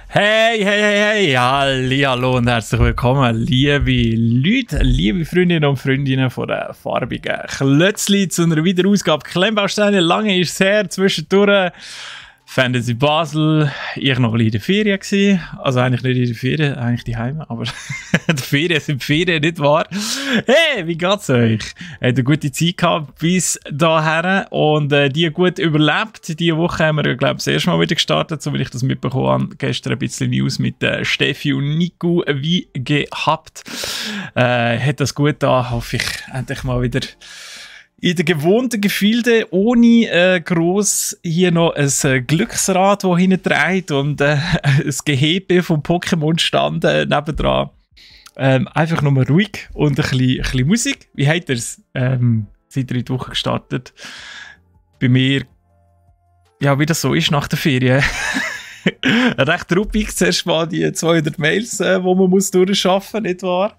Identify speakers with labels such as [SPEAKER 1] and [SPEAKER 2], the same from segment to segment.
[SPEAKER 1] Hey, hallo und herzlich willkommen, liebe Leute, liebe Freundinnen und Freundinnen von der farbigen Klötzli zu einer Wiederausgabe Klemmbausteine. Lange ist es her, zwischendurch Fantasy Basel, ich noch ein bisschen in der Ferien gewesen. Also eigentlich nicht in der Ferien, eigentlich die Heime, aber die Ferien sind Ferien, nicht wahr? Hey, wie geht's euch? Habt eine gute Zeit gehabt bis dahin und die gut überlebt. Diese Woche haben wir, glaube ich, das erste Mal wieder gestartet, so wie ich das mitbekommen habe. Gestern ein bisschen News mit Steffi und Nico wie gehabt. Hat das gut da, hoffe ich, endlich mal wieder in den gewohnten Gefilden, ohne gross hier noch ein Glücksrad, das hinten dreht und ein Gehebe vom Pokémon-Stand nebendran. Einfach nur ruhig und ein bisschen Musik. Wie habt ihr es? Seid ihr in die Woche gestartet? Bei mir, ja, wie das so ist nach der Ferien. Recht ruppig, zuerst mal die 200 Mails, die man muss durchschaffen, nicht wahr?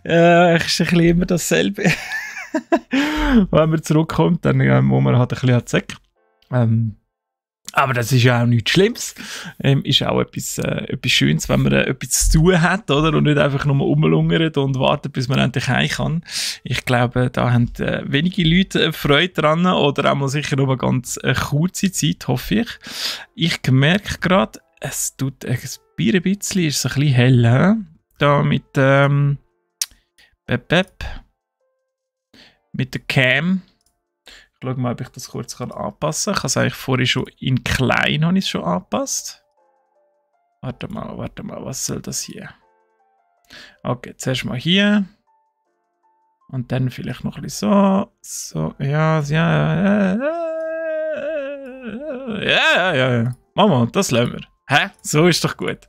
[SPEAKER 1] Ist ein bisschen immer dasselbe. Wenn man zurückkommt, dann muss man halt ein bisschen Zeck. Aber das ist ja auch nichts Schlimmes. Ist auch etwas Schönes, wenn man etwas zu tun hat, oder? Und nicht einfach nur rumlungert und wartet, bis man endlich heim kann. Ich glaube, da haben wenige Leute Freude dran oder auch mal sicher nur eine ganz kurze Zeit, hoffe ich. Ich merke gerade, es tut ein bisschen, ist es ein bisschen hell, da mit mit der Cam. Ich schaue mal, ob ich das kurz anpassen kann. Ich habe es eigentlich vorhin schon in klein habe ich es schon angepasst. Warte mal, was soll das hier? Okay, zuerst mal hier. Und dann vielleicht noch ein bisschen so. Ja. Mama, das lassen wir. Hä? So ist doch gut.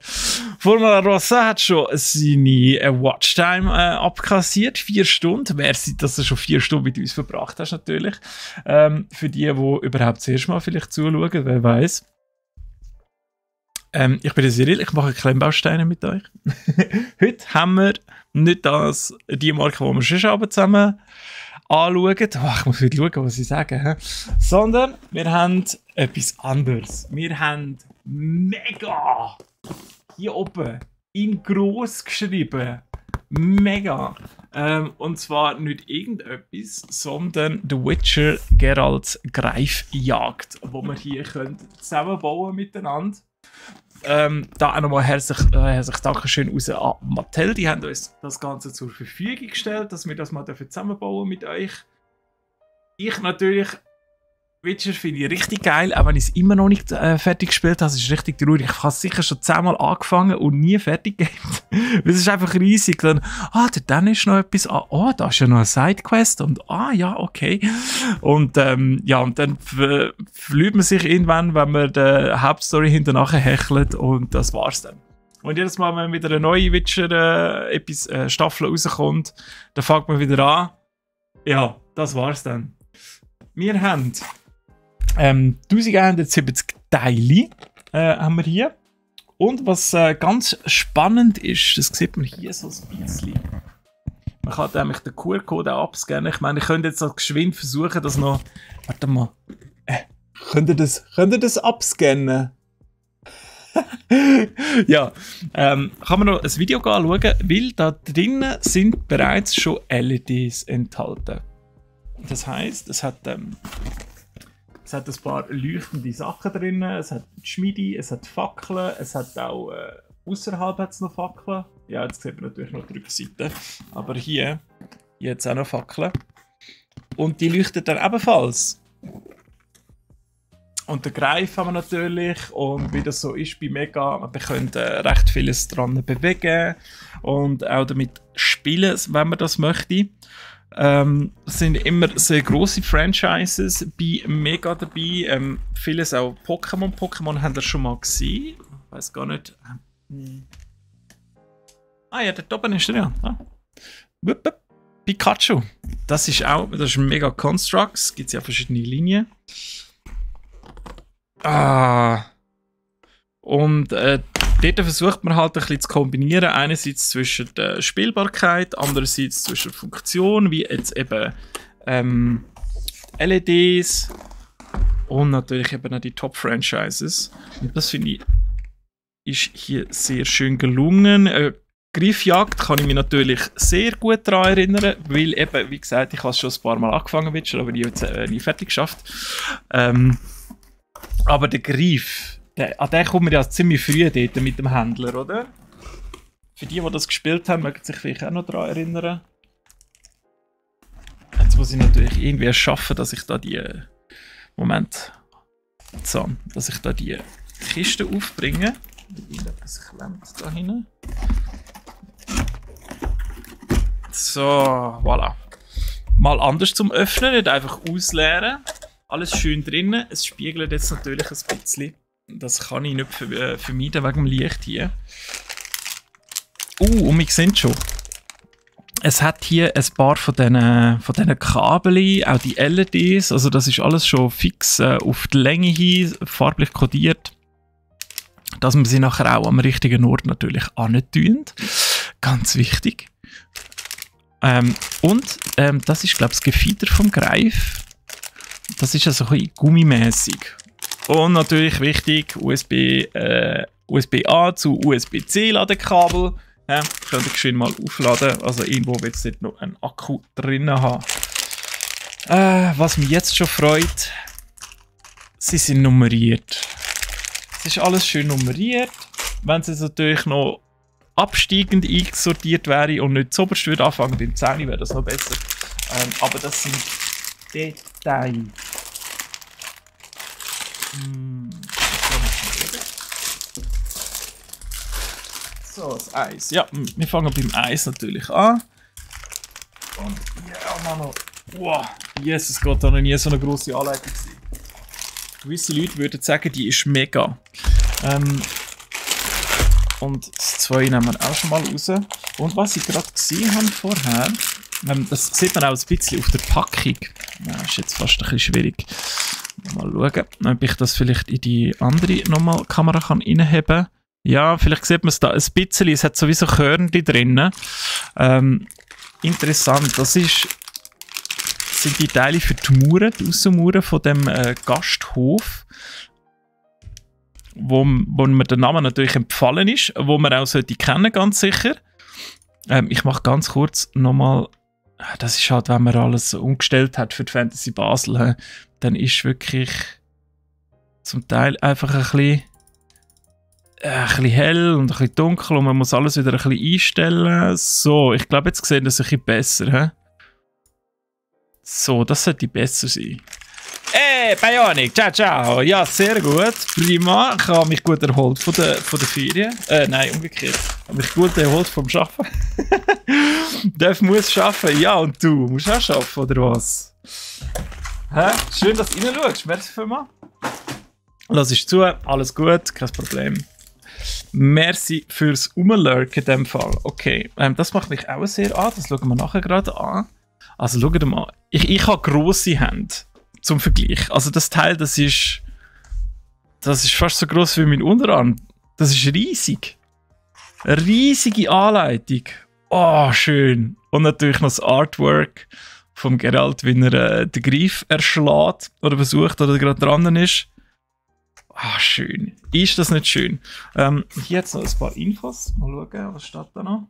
[SPEAKER 1] Formula Rossa hat schon seine Watchtime abkassiert. 4 Stunden. Wer sieht, dass du schon 4 Stunden mit uns verbracht hast, natürlich. Für die überhaupt das erste Mal vielleicht zuschauen, wer weiß. Ich bin der Cyril, ich mache Klemmbausteine mit euch. Heute haben wir nicht die Marke, die wir schon Abend zusammen anschauen. Oh, ich muss wieder schauen, was sie sagen. Sondern wir haben etwas anderes. Wir haben mega hier oben in gross geschrieben. Mega. Und zwar nicht irgendetwas, sondern The Witcher Geralts Greifjagd, wo wir hier zusammenbauen miteinander. Da auch nochmal herzlich Dankeschön raus an Mattel. Die haben uns das Ganze zur Verfügung gestellt, dass wir das mal zusammenbauen mit euch. Ich natürlich, Witcher finde ich richtig geil, auch wenn ich es immer noch nicht fertig gespielt habe. Es ist richtig traurig. Ich habe es sicher schon 10-mal angefangen und nie fertig gegeben. Es ist einfach riesig. Dann ist noch etwas. Da ist ja noch eine Sidequest. Und ja, okay. Und und dann verliert man sich irgendwann, wenn man die Hauptstory hinterher hechelt. Und das war's dann. Und jedes Mal, wenn wieder eine neue Witcher-Staffel rauskommt, dann fängt man wieder an. Ja, das war's dann. Wir haben 1170 Teile haben wir hier. Und was ganz spannend ist, das sieht man hier so ein bisschen. Man kann nämlich den QR-Code auch abscannen. Ich meine, ich könnte jetzt noch geschwind versuchen, das noch... Warte mal. Könnt ihr das abscannen? Ja. Kann man noch ein Video anschauen, weil da drinnen sind bereits schon LEDs enthalten. Das heisst, es hat ein paar leuchtende Sachen drin, es hat Schmiede, es hat Fackeln, es hat auch außerhalb hat's noch Fackeln. Ja, jetzt sieht man natürlich noch die Rückseite, aber hier hat es auch noch Fackeln. Und die leuchten dann ebenfalls. Und den Greif haben wir natürlich und wie das so ist bei Mega, man bekommt recht vieles dran bewegen und auch damit spielen, wenn man das möchte. Es sind immer sehr grosse Franchises bei Mega dabei. Vieles auch Pokémon. Pokémon haben wir schon mal gesehen. Ich weiß gar nicht. Ja, dort oben ist er ja. Pikachu. Das ist Mega Constructs. Gibt es ja verschiedene Linien. Und dort versucht man halt ein bisschen zu kombinieren. Einerseits zwischen der Spielbarkeit, andererseits zwischen Funktion, wie jetzt eben LEDs und natürlich eben auch die Top-Franchises. Und das finde ich ist hier sehr schön gelungen. Griffjagd kann ich mich natürlich sehr gut daran erinnern, weil eben, wie gesagt, ich habe es schon ein paar Mal angefangen, aber nie fertig geschafft. Aber der Griff, an den kommen wir ja ziemlich früh dort mit dem Händler, oder? Für die das gespielt haben, mögen sich vielleicht auch noch daran erinnern. Jetzt muss ich natürlich irgendwie schaffen, dass ich da die... Moment. So, dass ich da die Kiste aufbringe. Irgendetwas klemmt da hinten. So, voilà. Mal anders zum Öffnen, nicht einfach ausleeren. Alles schön drinnen. Es spiegelt jetzt natürlich ein bisschen. Das kann ich nicht vermeiden wegen dem Licht hier. Und wir sehen schon. Es hat hier ein paar von diesen Kabeln, auch die LEDs. Also das ist alles schon fix auf die Länge hin, farblich kodiert. Dass man sie nachher auch am richtigen Ort natürlich antun. Ganz wichtig. Das ist, glaube ich, das Gefieder vom Greif. Das ist also ein bisschen gummimässig. Und natürlich wichtig, USB-A zu USB-C Ladekabel. Ja, könnt ihr schön mal aufladen. Also irgendwo wird es dort noch einen Akku drin haben. Was mich jetzt schon freut, sie sind nummeriert. Es ist alles schön nummeriert. Wenn es natürlich noch absteigend einsortiert wäre und nicht zuoberst würde anfangen beim 10, wäre das noch besser. Aber das sind Details. So, das Eis. Ja, wir fangen beim Eis natürlich an. Und ja, Mano. Wow, Jesus Gott, da noch nie so eine grosse Anleitung gesehen. Gewisse Leute würden sagen, die ist mega. Und das 2 nehmen wir auch schon mal raus. Und was ich gerade gesehen habe vorher, das sieht man auch ein bisschen auf der Packung. Das ist jetzt fast ein bisschen schwierig. Mal schauen, ob ich das vielleicht in die andere Kamera reinheben kann. Ja, vielleicht sieht man es da ein bisschen. Es hat sowieso Körner drin. Interessant, das sind die Teile für die Mauern, die Aussenmauern von dem Gasthof. Wo mir der Name natürlich empfallen ist, wo man auch sollte kennen, ganz sicher. Ich mache ganz kurz nochmal, das ist halt, wenn man alles umgestellt hat für die Fantasy Basel, dann ist wirklich zum Teil einfach ein bisschen hell und ein bisschen dunkel und man muss alles wieder ein bisschen einstellen. So, ich glaube, jetzt sehen das ein bisschen besser. So, das sollte besser sein. Hey, Bionic, ciao, ciao. Ja, sehr gut, prima. Ich habe mich gut erholt von der Ferien. Nein, umgekehrt. Ich habe mich gut erholt vom Arbeiten. Muss arbeiten. Ja, und du musst auch arbeiten, oder was? Hä? Schön, dass du reinschaust. Merci vielmals. Lass es zu, alles gut, kein Problem. Merci fürs Umlurken in dem Fall. Okay, das macht mich auch sehr an. Das schauen wir nachher gerade an. Also, schaut mal. Ich habe grosse Hände. Zum Vergleich. Also das Teil, das ist fast so gross wie mein Unterarm. Das ist riesig. Eine riesige Anleitung. Oh, schön. Und natürlich noch das Artwork vom Geralt, wie er den Greif erschlägt oder versucht oder gerade dran ist. Ah, schön. Ist das nicht schön? Hier jetzt noch ein paar Infos. Mal schauen, was steht da noch?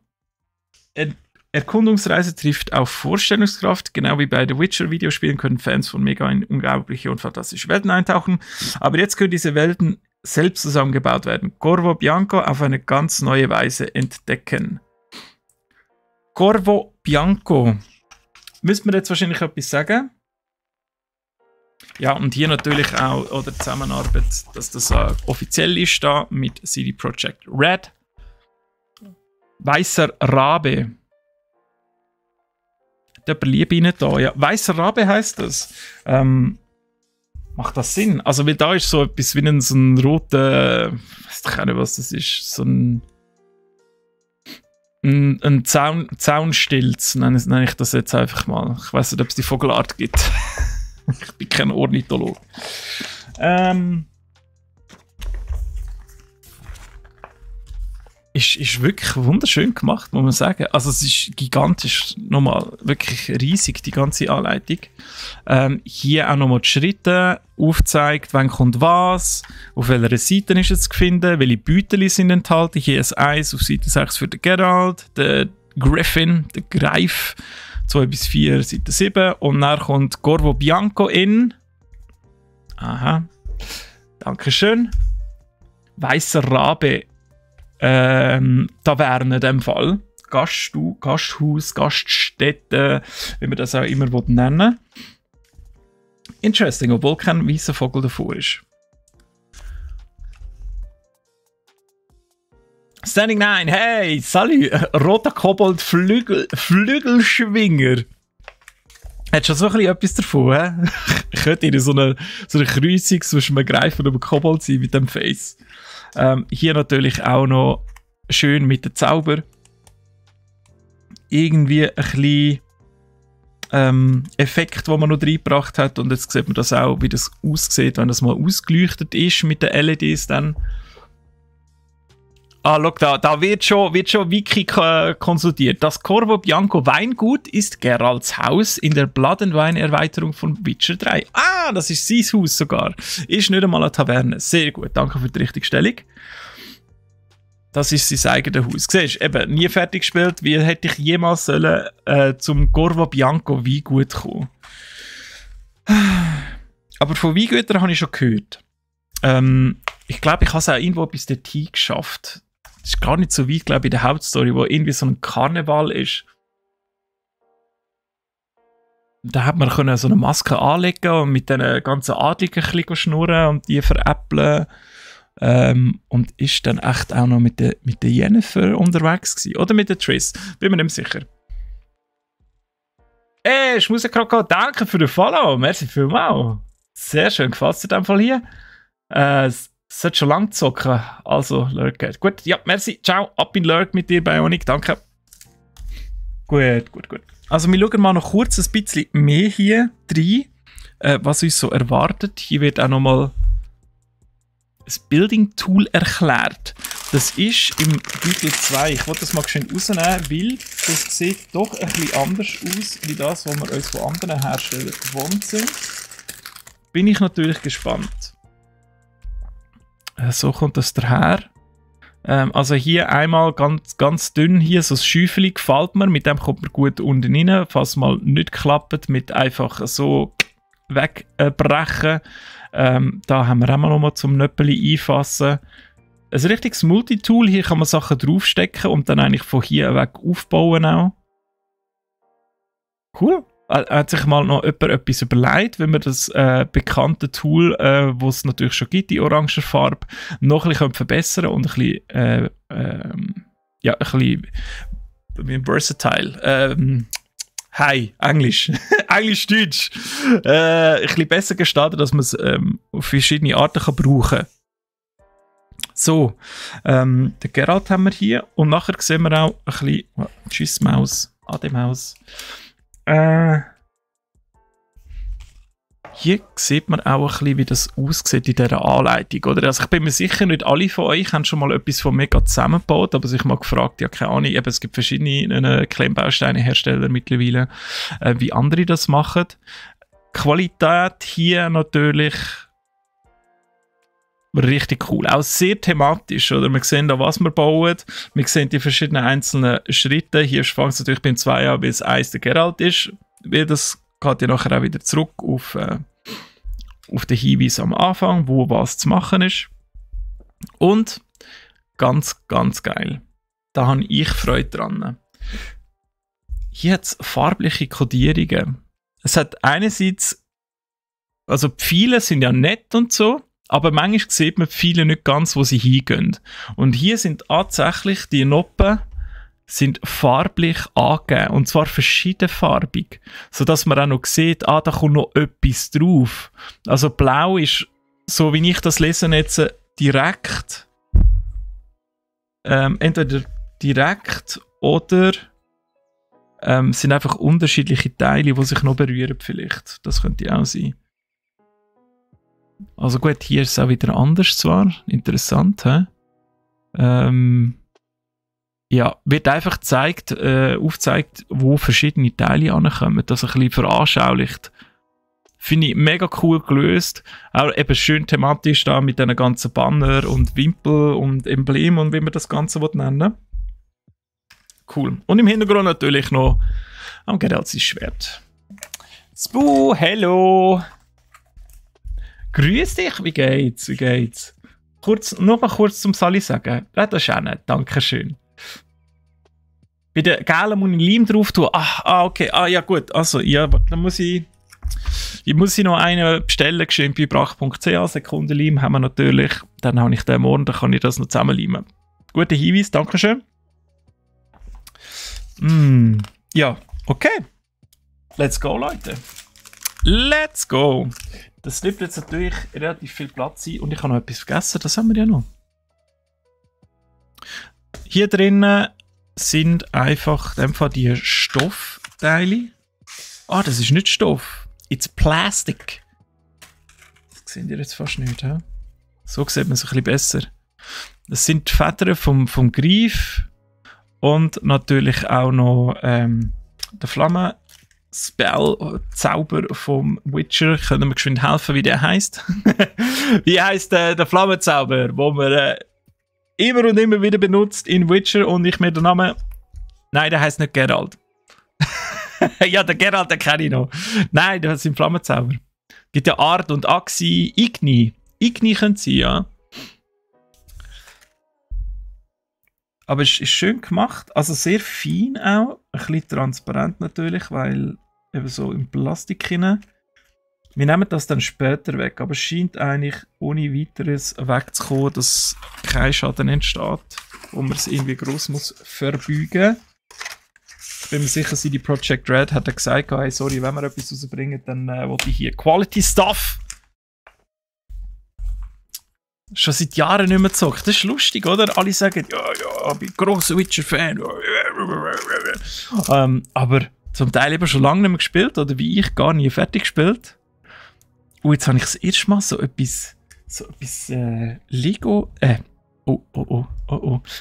[SPEAKER 1] Erkundungsreise trifft auf Vorstellungskraft. Genau wie bei The Witcher-Videospielen können Fans von Mega in unglaubliche und fantastische Welten eintauchen. Aber jetzt können diese Welten selbst zusammengebaut werden. Corvo Bianco auf eine ganz neue Weise entdecken. Corvo Bianco. Müssen wir jetzt wahrscheinlich etwas sagen? Ja, und hier natürlich auch oder Zusammenarbeit, dass das offiziell ist da mit CD Projekt Red. Weißer Rabe. Jemand Liebe rein da. Ja, Weißer Rabe heisst das. Macht das Sinn? Also, weil da ist so etwas wie so ein roter, ich weiß nicht, was das ist, so ein Zaunstilz, nenne ich das jetzt einfach mal. Ich weiß nicht, ob es die Vogelart gibt. Ich bin kein Ornithologe. ist wirklich wunderschön gemacht, muss man sagen. Also es ist gigantisch, nochmal wirklich riesig, die ganze Anleitung. Hier auch nochmal die Schritte aufgezeigt, wann kommt was, auf welcher Seite ist es zu finden, welche Beutel sind enthalten. Hier ist 1 auf Seite 6 für den Geralt, der Griffin, der Greif, 2 bis 4, Seite 7. Und dann kommt Corvo Bianco in. Aha. Dankeschön. Weißer Rabe. Taverne in dem Fall. Gasthaus, Gaststätte, wie man das auch immer nennen will. Interesting, obwohl kein weißer Vogel davor ist. Standing 9, hey, salut, roter Kobold Flügelschwinger. Hat schon so ein bisschen etwas davon, hä? Könnte in so eine Kreuzung zwischen einem Greifer und einem Kobold sein mit dem Face. Hier natürlich auch noch schön mit dem Zauber. Irgendwie ein bisschen Effekt, den man noch reingebracht hat. Und jetzt sieht man das auch, wie das aussieht, wenn das mal ausgeleuchtet ist mit den LEDs dann. Ah, schau, da wird schon Wiki konsultiert. Das Corvo Bianco Weingut ist Geralts Haus in der Blood and Wine Erweiterung von Witcher 3. Ah, das ist sein Haus sogar. Ist nicht einmal eine Taverne. Sehr gut, danke für die Richtigstellung. Das ist sein eigenes Haus. Siehst du, eben, nie fertig gespielt. Wie hätte ich jemals sollen, zum Corvo Bianco Weingut kommen? Aber von Weingütern habe ich schon gehört. Ich glaube, ich habe es auch irgendwo bis dorthin geschafft. Das ist gar nicht so weit, glaube ich, in der Hauptstory, wo irgendwie so ein Karneval ist. Da hat man so eine Maske anlegen und mit den ganzen Adligen ein bisschen schnurren und die veräppeln. Und ist dann echt auch noch mit der Jennifer unterwegs gewesen. Oder mit der Triss. Bin mir nicht sicher. Ey, Schmusekroko, danke für den Follow. Merci vielmals. Sehr schön, gefällt es dir in dem Fall hier. Es sollte schon lang zocken. Also, Lurk. Gut, ja, merci. Ciao. Ab in Lurk mit dir, Bionic. Danke. Gut. Also, wir schauen mal noch kurz ein bisschen mehr hier rein, was uns so erwartet. Hier wird auch nochmal ein Building-Tool erklärt. Das ist im Titel 2. Ich wollte das mal schön rausnehmen, weil das sieht doch ein bisschen anders aus, wie das, was wir uns von anderen Herstellern gewohnt sind. Bin ich natürlich gespannt. So kommt das daher. Also hier einmal ganz dünn, hier so ein Schäufeli gefällt mir, mit dem kommt man gut unten rein, falls mal nicht klappt, mit einfach so wegbrechen. Da haben wir auch noch mal zum Nöppeli einfassen. Ein richtiges Multitool, hier kann man Sachen draufstecken und dann eigentlich von hier weg aufbauen auch. Cool. Hat sich mal noch jemand etwas überlegt, wenn man das bekannte Tool, das es natürlich schon gibt, die orange Farbe, noch ein bisschen verbessern und ein bisschen versatile. Hi, Englisch. Englisch-Deutsch. Ein bisschen besser gestaltet, dass man es auf verschiedene Arten kann brauchen kann. So, den Geralt haben wir hier und nachher sehen wir auch ein bisschen. Tschüss, Maus. Ade, Maus. Hier sieht man auch ein bisschen, wie das aussieht in dieser Anleitung. Oder? Also ich bin mir sicher, nicht alle von euch haben schon mal etwas von Mega zusammengebaut, aber sich mal gefragt, ja keine Ahnung, eben, es gibt verschiedene Klemmbausteine-Hersteller mittlerweile, wie andere das machen. Qualität hier natürlich richtig cool. Auch sehr thematisch, oder? Wir sehen da, was wir bauen. Wir sehen die verschiedenen einzelnen Schritte. Hier fängt es natürlich beim 2 an, bis 1 der Geralt ist. Weil das geht ja nachher auch wieder zurück auf den Hinweis am Anfang, wo was zu machen ist. Und ganz, ganz geil. Da habe ich Freude dran. Hier hat es farbliche Kodierungen. Es hat einerseits, also viele sind ja nett und so, aber manchmal sieht man viele nicht ganz, wo sie hingehen. Und hier sind tatsächlich die Noppen sind farblich angegeben, und zwar verschiedenfarbig, sodass man auch noch sieht, da kommt noch etwas drauf. Also blau ist, so wie ich das lese jetzt, direkt, entweder direkt oder sind einfach unterschiedliche Teile, die sich noch berühren vielleicht. Das könnte auch sein. Also gut, hier ist es auch wieder anders zwar. Interessant, hä? ja, wird einfach aufgezeigt, wo verschiedene Teile ankommen. Das ein bisschen veranschaulicht. Finde ich mega cool gelöst. Auch eben schön thematisch da mit diesen ganzen Banner und Wimpel und Emblem und wie man das Ganze nennen. Cool. Und im Hintergrund natürlich noch am Geralt sein Schwert. Spu, hello! Grüß dich, wie geht's? Wie geht's? Noch mal kurz zum Sally sagen. Ja, das ist auch nett, dankeschön. Bei den Gelen muss ich Leim drauf tun. Okay. Ja gut. Also, ja, dann muss ich noch einen bestellen, geschrieben bei brach.ch. Sekundenleim haben wir natürlich. Dann habe ich den morgen, dann kann ich das noch zusammenleimen. Guter Hinweis, dankeschön. Ja, okay. Let's go, Leute. Let's go. Das nimmt jetzt natürlich relativ viel Platz ein und ich habe noch etwas vergessen, das haben wir ja noch. Hier drinnen sind einfach in dem Fall die Stoffteile. Das ist nicht Stoff. It's Plastic. Das seht ihr jetzt fast nicht. He? So sieht man es ein bisschen besser. Das sind die Federn vom Greif und natürlich auch noch der Flammen-Spell-Zauber vom Witcher. Können wir geschwind helfen, wie der heisst? Wie heisst der Flammenzauber, wo man immer und immer wieder benutzt in Witcher und ich mir den Namen... Nein, der heisst nicht Geralt. Ja, der Geralt, den kenne ich noch. Nein, das sind Flammenzauber. Gibt ja Art und Axi, Igni. Igni können sie, ja. Aber es ist schön gemacht. Also sehr fein auch. Ein bisschen transparent natürlich, weil eben so im Plastik hinein. Wir nehmen das dann später weg, aber es scheint eigentlich ohne weiteres wegzukommen, dass kein Schaden entsteht, wo man es irgendwie gross muss verbeugen. Ich bin mir sicher, CD Projekt Red hat gesagt, hey, sorry, wenn wir etwas rausbringen, dann wollte ich hier Quality Stuff. Schon seit Jahren nicht mehr gezockt. Das ist lustig, oder? Alle sagen, ja, ich bin ein grosser Witcher-Fan. Aber zum Teil eben schon lange nicht mehr gespielt, oder wie ich, gar nie fertig gespielt. Und jetzt habe ich das erste Mal so etwas Lego... Oh.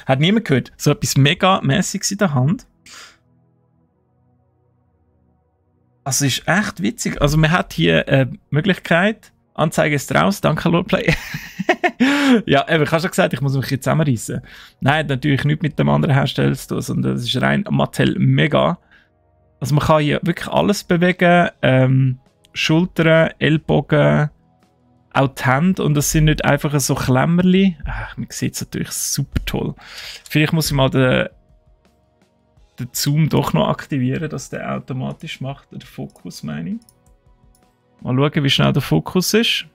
[SPEAKER 1] Hat niemand gehört. So etwas mega-mäßiges in der Hand. Also es ist echt witzig. Also man hat hier eine Möglichkeit... Anzeige ist raus, danke Lordplay. Ja, eben, ich habe schon gesagt, ich muss mich jetzt zusammenreißen. Nein, natürlich nicht mit dem anderen Hersteller zu tun, sondern das ist rein Mattel Mega. Also man kann hier wirklich alles bewegen. Schultern, Ellbogen, auch die Hände. Und das sind nicht einfach so Klemmerli. Man sieht es natürlich super toll. Vielleicht muss ich mal den Zoom doch noch aktivieren, dass der automatisch macht. Den Fokus meine ich. Mal schauen, wie schnell der Fokus ist.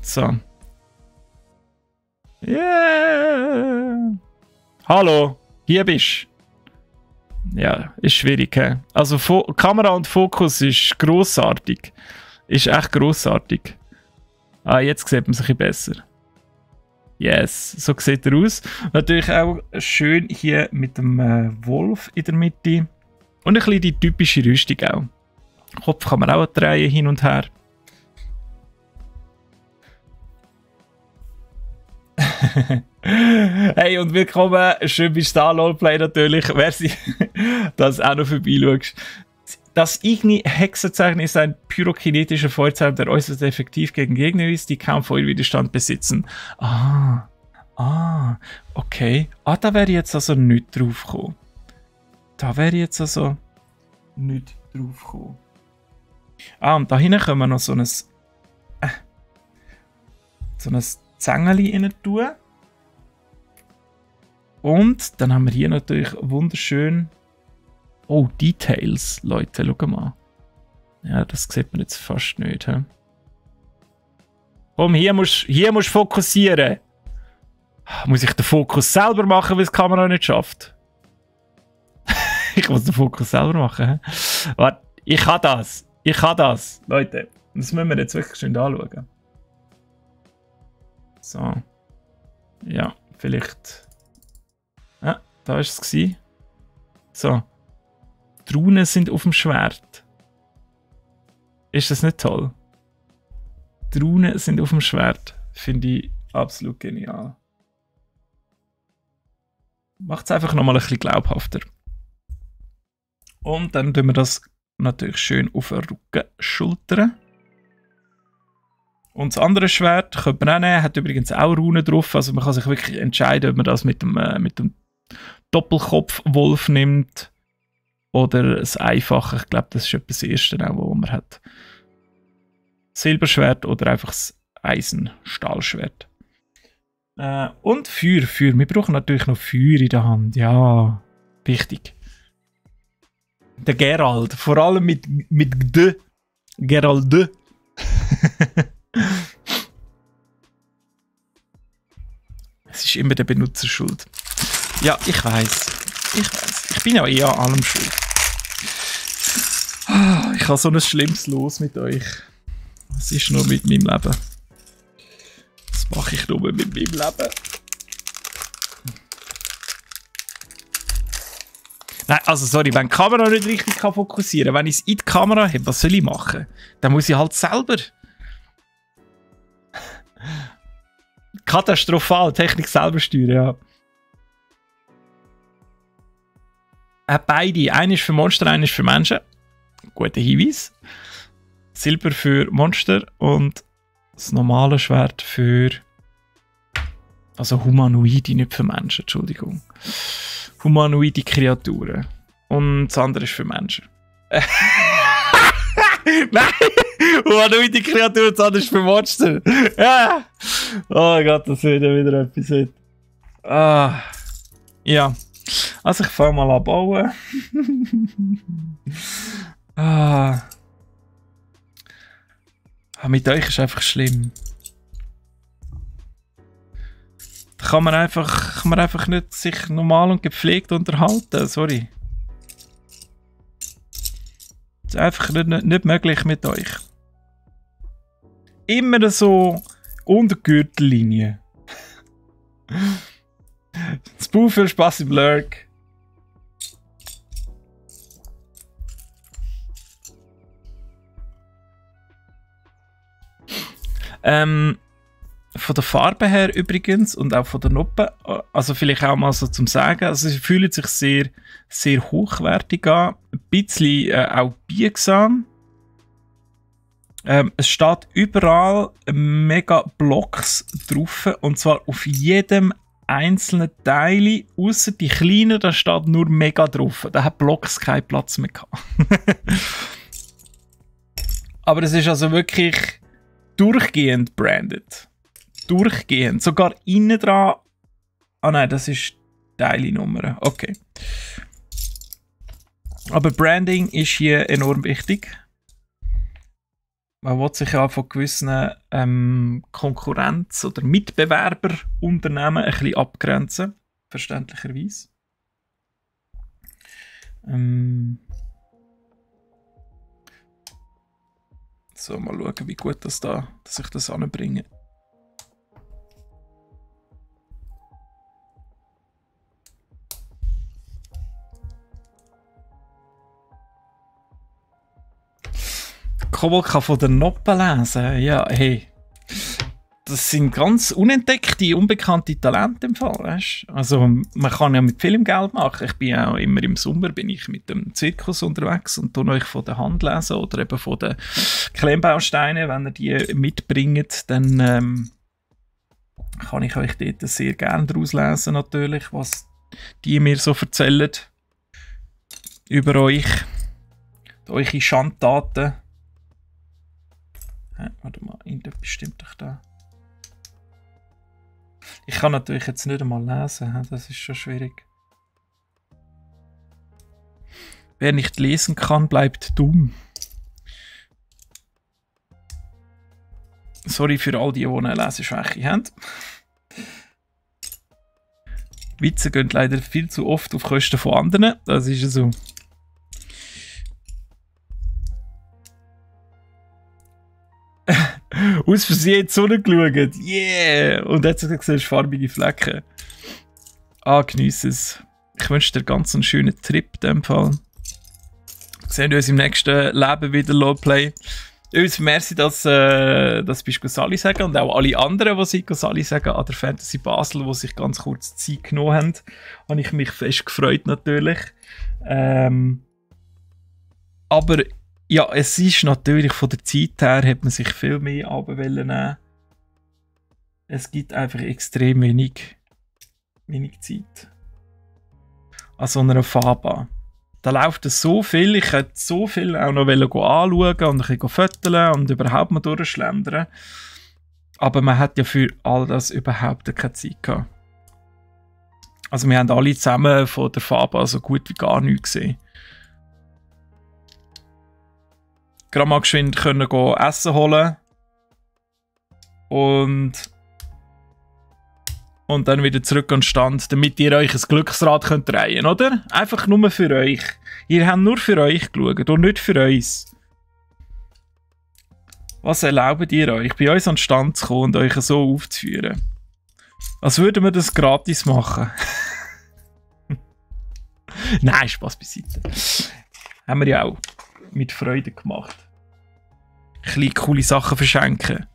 [SPEAKER 1] So. Yeah! Hallo, hier bist du. Ja, ist schwierig, he? Also Kamera und Fokus ist grossartig. Ist echt grossartig. Jetzt sieht man sich besser. Yes, so sieht er aus. Natürlich auch schön hier mit dem Wolf in der Mitte. Und ein bisschen die typische Rüstung auch. Kopf kann man auch drehen hin und her. Hey und willkommen, schön bist du da, Lolplay natürlich, wer sie das auch noch vorbeischaust. Das Igni-Hexenzeichen ist ein pyrokinetischer Feuerzauber, der äußerst effektiv gegen Gegner ist, die kaum Feuerwiderstand besitzen. Okay. Da wäre ich jetzt also nicht drauf gekommen. Und da hinten können wir noch so ein Zängeli rein tun. Und dann haben wir hier natürlich wunderschön... Oh, Details, Leute, schau mal. Ja, das sieht man jetzt fast nicht. He? Komm, hier musst du fokussieren. Muss ich den Fokus selber machen, weil es die Kamera nicht schafft? Ich muss den Fokus selber machen. He? Warte, ich kann das. Leute, das müssen wir jetzt wirklich schön anschauen. So. Ja, vielleicht... Ja, da war es. So. Die Runen sind auf dem Schwert. Ist das nicht toll? Die Runen sind auf dem Schwert. Finde ich absolut genial. Macht es einfach nochmal ein bisschen glaubhafter. Und dann tun wir das natürlich schön auf den Rücken schultern. Und das andere Schwert könnte man auch nehmen, hat übrigens auch Runen drauf. Also man kann sich wirklich entscheiden, ob man das mit dem Doppelkopfwolf nimmt oder das Einfache. Ich glaube, das ist etwa das Erste, was man hat. Silberschwert oder einfach das Eisen-Stahlschwert. Und Feuer. Wir brauchen natürlich noch Feuer in der Hand. Ja, wichtig. Der Geralt. Vor allem mit Gd. Geralt. Es ist immer der Benutzer schuld. Ja, ich weiß. Ich bin ja eh an allem schuld. Ich habe so ein schlimmes Los mit euch. Was ist noch mit meinem Leben? Was mache ich nur mit meinem Leben? Nein, also sorry, wenn die Kamera nicht richtig fokussieren kann, wenn ich es in die Kamera habe, was soll ich machen? Dann muss ich halt selber. Katastrophal, Technik selber steuern, ja. Beide, einer ist für Monster, einer ist für Menschen. Guter Hinweis. Silber für Monster und das normale Schwert für... Also Humanoide, nicht für Menschen, Entschuldigung. Humanoide Kreaturen. Und das andere ist für Menschen. Nein! Humanoide Kreaturen, das andere ist für Monster. Ja! Oh Gott, das wird ja wieder etwas heute. Ah. Ja. Also ich fange mal an bauen. Ah. Mit euch ist einfach schlimm. Da kann man einfach nicht sich normal und gepflegt unterhalten. Sorry. Das ist einfach nicht möglich mit euch. Immer so unter die Gürtellinie. Spoo, viel Spaß im Lurk. Von der Farbe her übrigens und auch von der Noppe, also vielleicht auch mal so zum Sagen, also sie fühlen sich sehr, sehr hochwertig an, ein bisschen auch biegsam. Es steht überall mega Blocks drauf und zwar auf jedem einzelnen Teil, außer die kleinen, da steht nur mega drauf. Da hat Blocks keinen Platz mehr gehabt. Aber es ist also wirklich durchgehend branded. Durchgehend. Sogar innen dran. Ah nein, das ist Teile-Nummer. Okay. Aber Branding ist hier enorm wichtig. Man will sich ja von gewissen Konkurrenz- oder Mitbewerberunternehmen ein bisschen abgrenzen. Verständlicherweise. So, mal schauen, wie gut dass ich das anbringe. Kobold kann von den Noppen lesen. Ja, hey. Das sind ganz unentdeckte, unbekannte Talente im Fall. Weißt? Also man kann ja mit vielem Geld machen. Ich bin auch immer im Sommer bin ich mit dem Zirkus unterwegs und tue euch von der Hand lesen oder eben von den Klemmbausteinen. Wenn ihr die mitbringt, dann kann ich euch dort sehr gerne daraus lesen natürlich, was die mir so erzählen über euch, eure Schandtaten. Warte mal, irgendetwas stimmt doch da. Ich kann natürlich jetzt nicht einmal lesen, das ist schon schwierig. Wer nicht lesen kann, bleibt dumm. Sorry für all die eine Leseschwäche haben. Witze gehen leider viel zu oft auf Kosten von anderen, das ist ja so. Aus Versehen in die Sonne geschaut. Yeah! Und jetzt siehst du farbige Flecken. Geniesse es. Ich wünsche dir ganz einen schönen Trip in dem Fall. Wir sehen uns im nächsten Leben wieder, Lowplay. Uns merci, dass bist du Sali sagen und auch alle anderen, die sich Sali sagen an der Fantasy Basel, die sich ganz kurz Zeit genommen haben. Habe ich mich fest gefreut natürlich. Aber ja, es ist natürlich von der Zeit her, hat man sich viel mehr nehmen. Es gibt einfach extrem wenig Zeit. An so einer Fahrbahn. Da läuft es so viel, ich hätte so viel auch noch anschauen und ein bisschen fotografieren und überhaupt mal durchschlendern. Aber man hat ja für all das überhaupt keine Zeit gehabt. Also wir haben alle zusammen von der Fahrbahn so gut wie gar nichts gesehen. Gerade mal geschwind können gehen Essen holen. Und dann wieder zurück an den Stand, damit ihr euch ein Glücksrad könnt drehen, oder? Einfach nur für euch. Ihr habt nur für euch geschaut und nicht für uns. Was erlaubt ihr euch, bei uns an den Stand zu kommen und euch so aufzuführen? Als würden wir das gratis machen. Nein, Spaß beiseite. Haben wir ja auch mit Freude gemacht. Ein bisschen coole Sachen verschenken.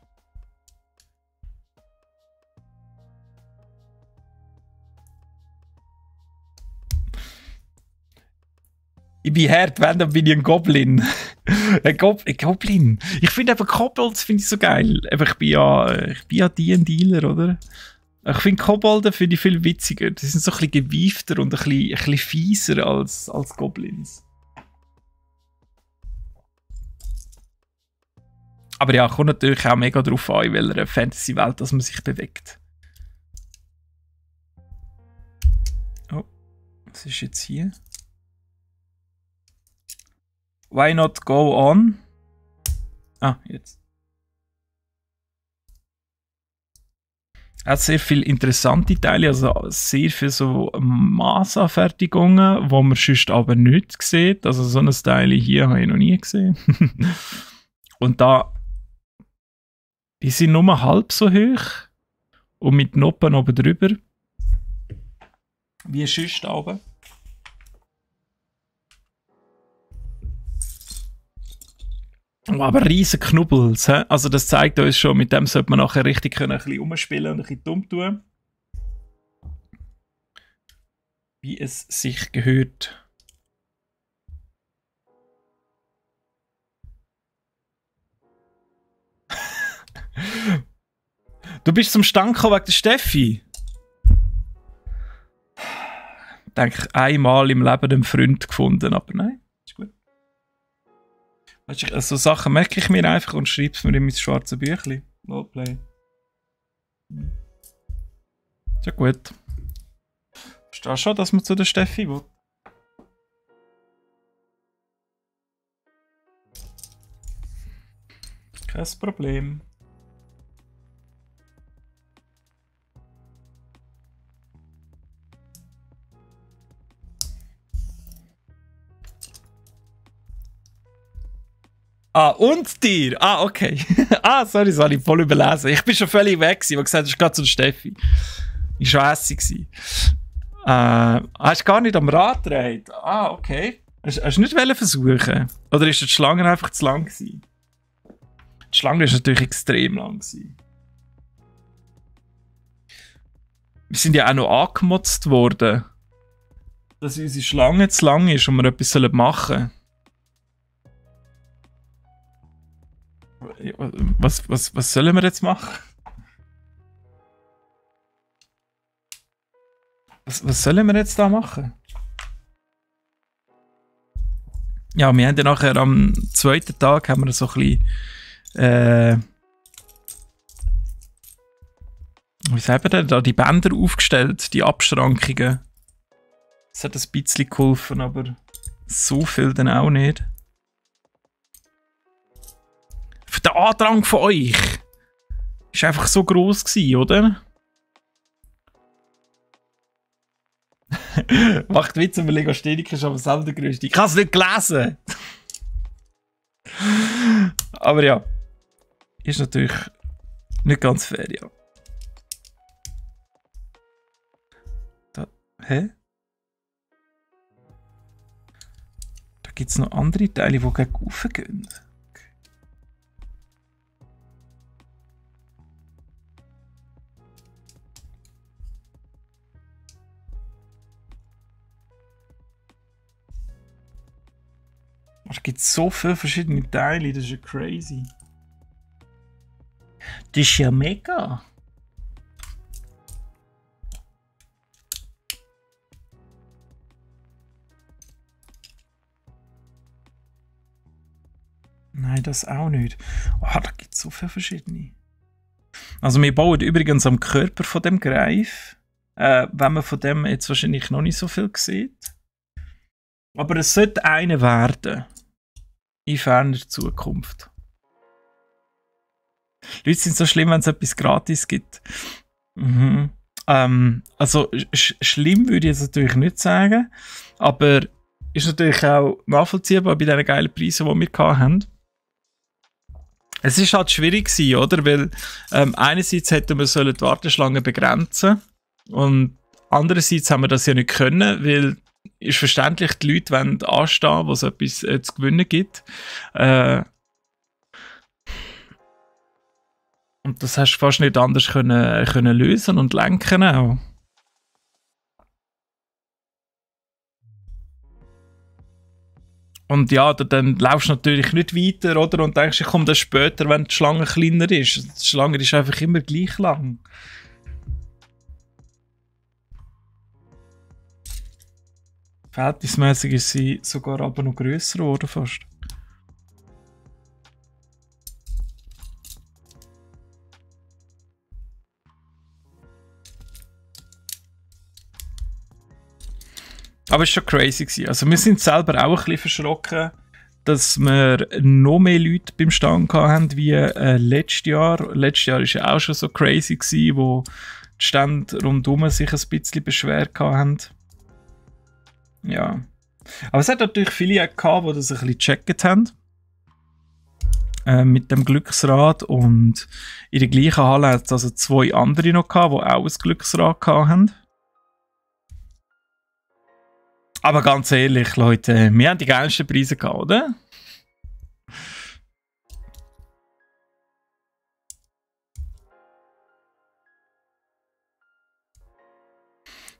[SPEAKER 1] Ich bin hart, wenn, dann bin ich ein Goblin. ein Goblin. Ich finde einfach Kobolds finde ich so geil. Ich bin ja D&Dealer, oder? Ich finde Kobolde finde ich viel witziger. Die sind so ein bisschen gewiefter und ein bisschen fieser als Goblins. Aber ja, kommt natürlich auch mega drauf an, in welcher Fantasy-Welt dass man sich bewegt. Oh, was ist jetzt hier? Why not go on? Ah, jetzt. Er hat sehr viele interessante Teile, also sehr viele so Massanfertigungen, die man sonst aber nicht sieht. Also so ein Teil hier habe ich noch nie gesehen. Und da, die sind nur halb so hoch und mit Noppen oben drüber. Wie sonst oben. Oh, aber riesen Knubbels, he? Also das zeigt uns schon, mit dem sollte man nachher richtig können, ein bisschen rumspielen und ein bisschen dumm tun. Wie es sich gehört. Du bist zum Stand gekommen wegen der Steffi. Ich denke, einmal im Leben einen Freund gefunden, aber nein, ist gut. Weißt du, so Sachen merke ich mir einfach und schreibe es mir in mein schwarzes Büchlein. Roleplay. Ist ja gut. Verstehst du schon, dass man zu der Steffi will? Kein Problem. Ah, und dir? Ah, okay. Sorry, das habe ich voll überlesen. Ich bin schon völlig weg, weil gesagt hast, du gerade zu der Steffi. Ich war schon hässlich. Hast du gar nicht am Rad gedreht? Ah, okay. Hast du nicht versuchen? Oder ist die Schlange einfach zu lang gewesen? Die Schlange ist natürlich extrem lang gewesen. Wir sind ja auch noch angemotzt worden, dass unsere Schlange zu lang ist und wir etwas machen sollen. Was sollen wir jetzt machen? Was sollen wir jetzt da machen? Ja, wir haben ja nachher am zweiten Tag haben wir so ein bisschen wie sagen wir denn, da die Bänder aufgestellt, die Abschrankungen. Das hat ein bisschen geholfen, aber so viel dann auch nicht. Der Andrang von euch ist einfach so gross gewesen, oder? Macht Witz, wenn man Legastheniker ist, aber selber der Größte. Ich habe es nicht gelesen! Aber ja, ist natürlich nicht ganz fair, ja. Da, hä? Da gibt es noch andere Teile, die gegen rauf gehen. Es gibt so viele verschiedene Teile, das ist ja crazy. Das ist ja mega. Nein, das auch nicht. Oh, da gibt es so viele verschiedene. Also wir bauen übrigens am Körper von dem Greif, wenn man von dem jetzt wahrscheinlich noch nicht so viel sieht. Aber es sollte eine werden. In ferner Zukunft. Leute sind so schlimm, wenn es etwas gratis gibt. Mhm. Also schlimm würde ich jetzt natürlich nicht sagen, aber ist natürlich auch nachvollziehbar bei diesen geilen Preisen, die wir hatten. Es ist halt schwierig gewesen, oder? Weil einerseits hätten wir die Warteschlange begrenzen und andererseits haben wir das ja nicht können, weil ist verständlich, die Leute wollen anstehen, wo es etwas zu gewinnen gibt. Und das hast du fast nicht anders können lösen und lenken auch. Und ja, dann laufst du natürlich nicht weiter, oder? Und denkst, ich komme dann später, wenn die Schlange kleiner ist. Die Schlange ist einfach immer gleich lang. Verhältnismäßig ist sie sogar aber noch grösser geworden fast. Aber es war schon crazy gewesen. Also wir sind selber auch ein bisschen verschrocken, dass wir noch mehr Leute beim Stand hatten wie letztes Jahr. Letztes Jahr war ja auch schon so crazy gewesen, wo die Stände rundherum sich ein bisschen beschwert haben. Ja. Aber es hat natürlich viele gehabt, die das ein bisschen gecheckt haben. Mit dem Glücksrad. Und in der gleichen Halle hat es also 2 andere noch gehabt, die auch ein Glücksrad hatten. Aber ganz ehrlich, Leute, wir haben die geilsten Preise gehabt, oder?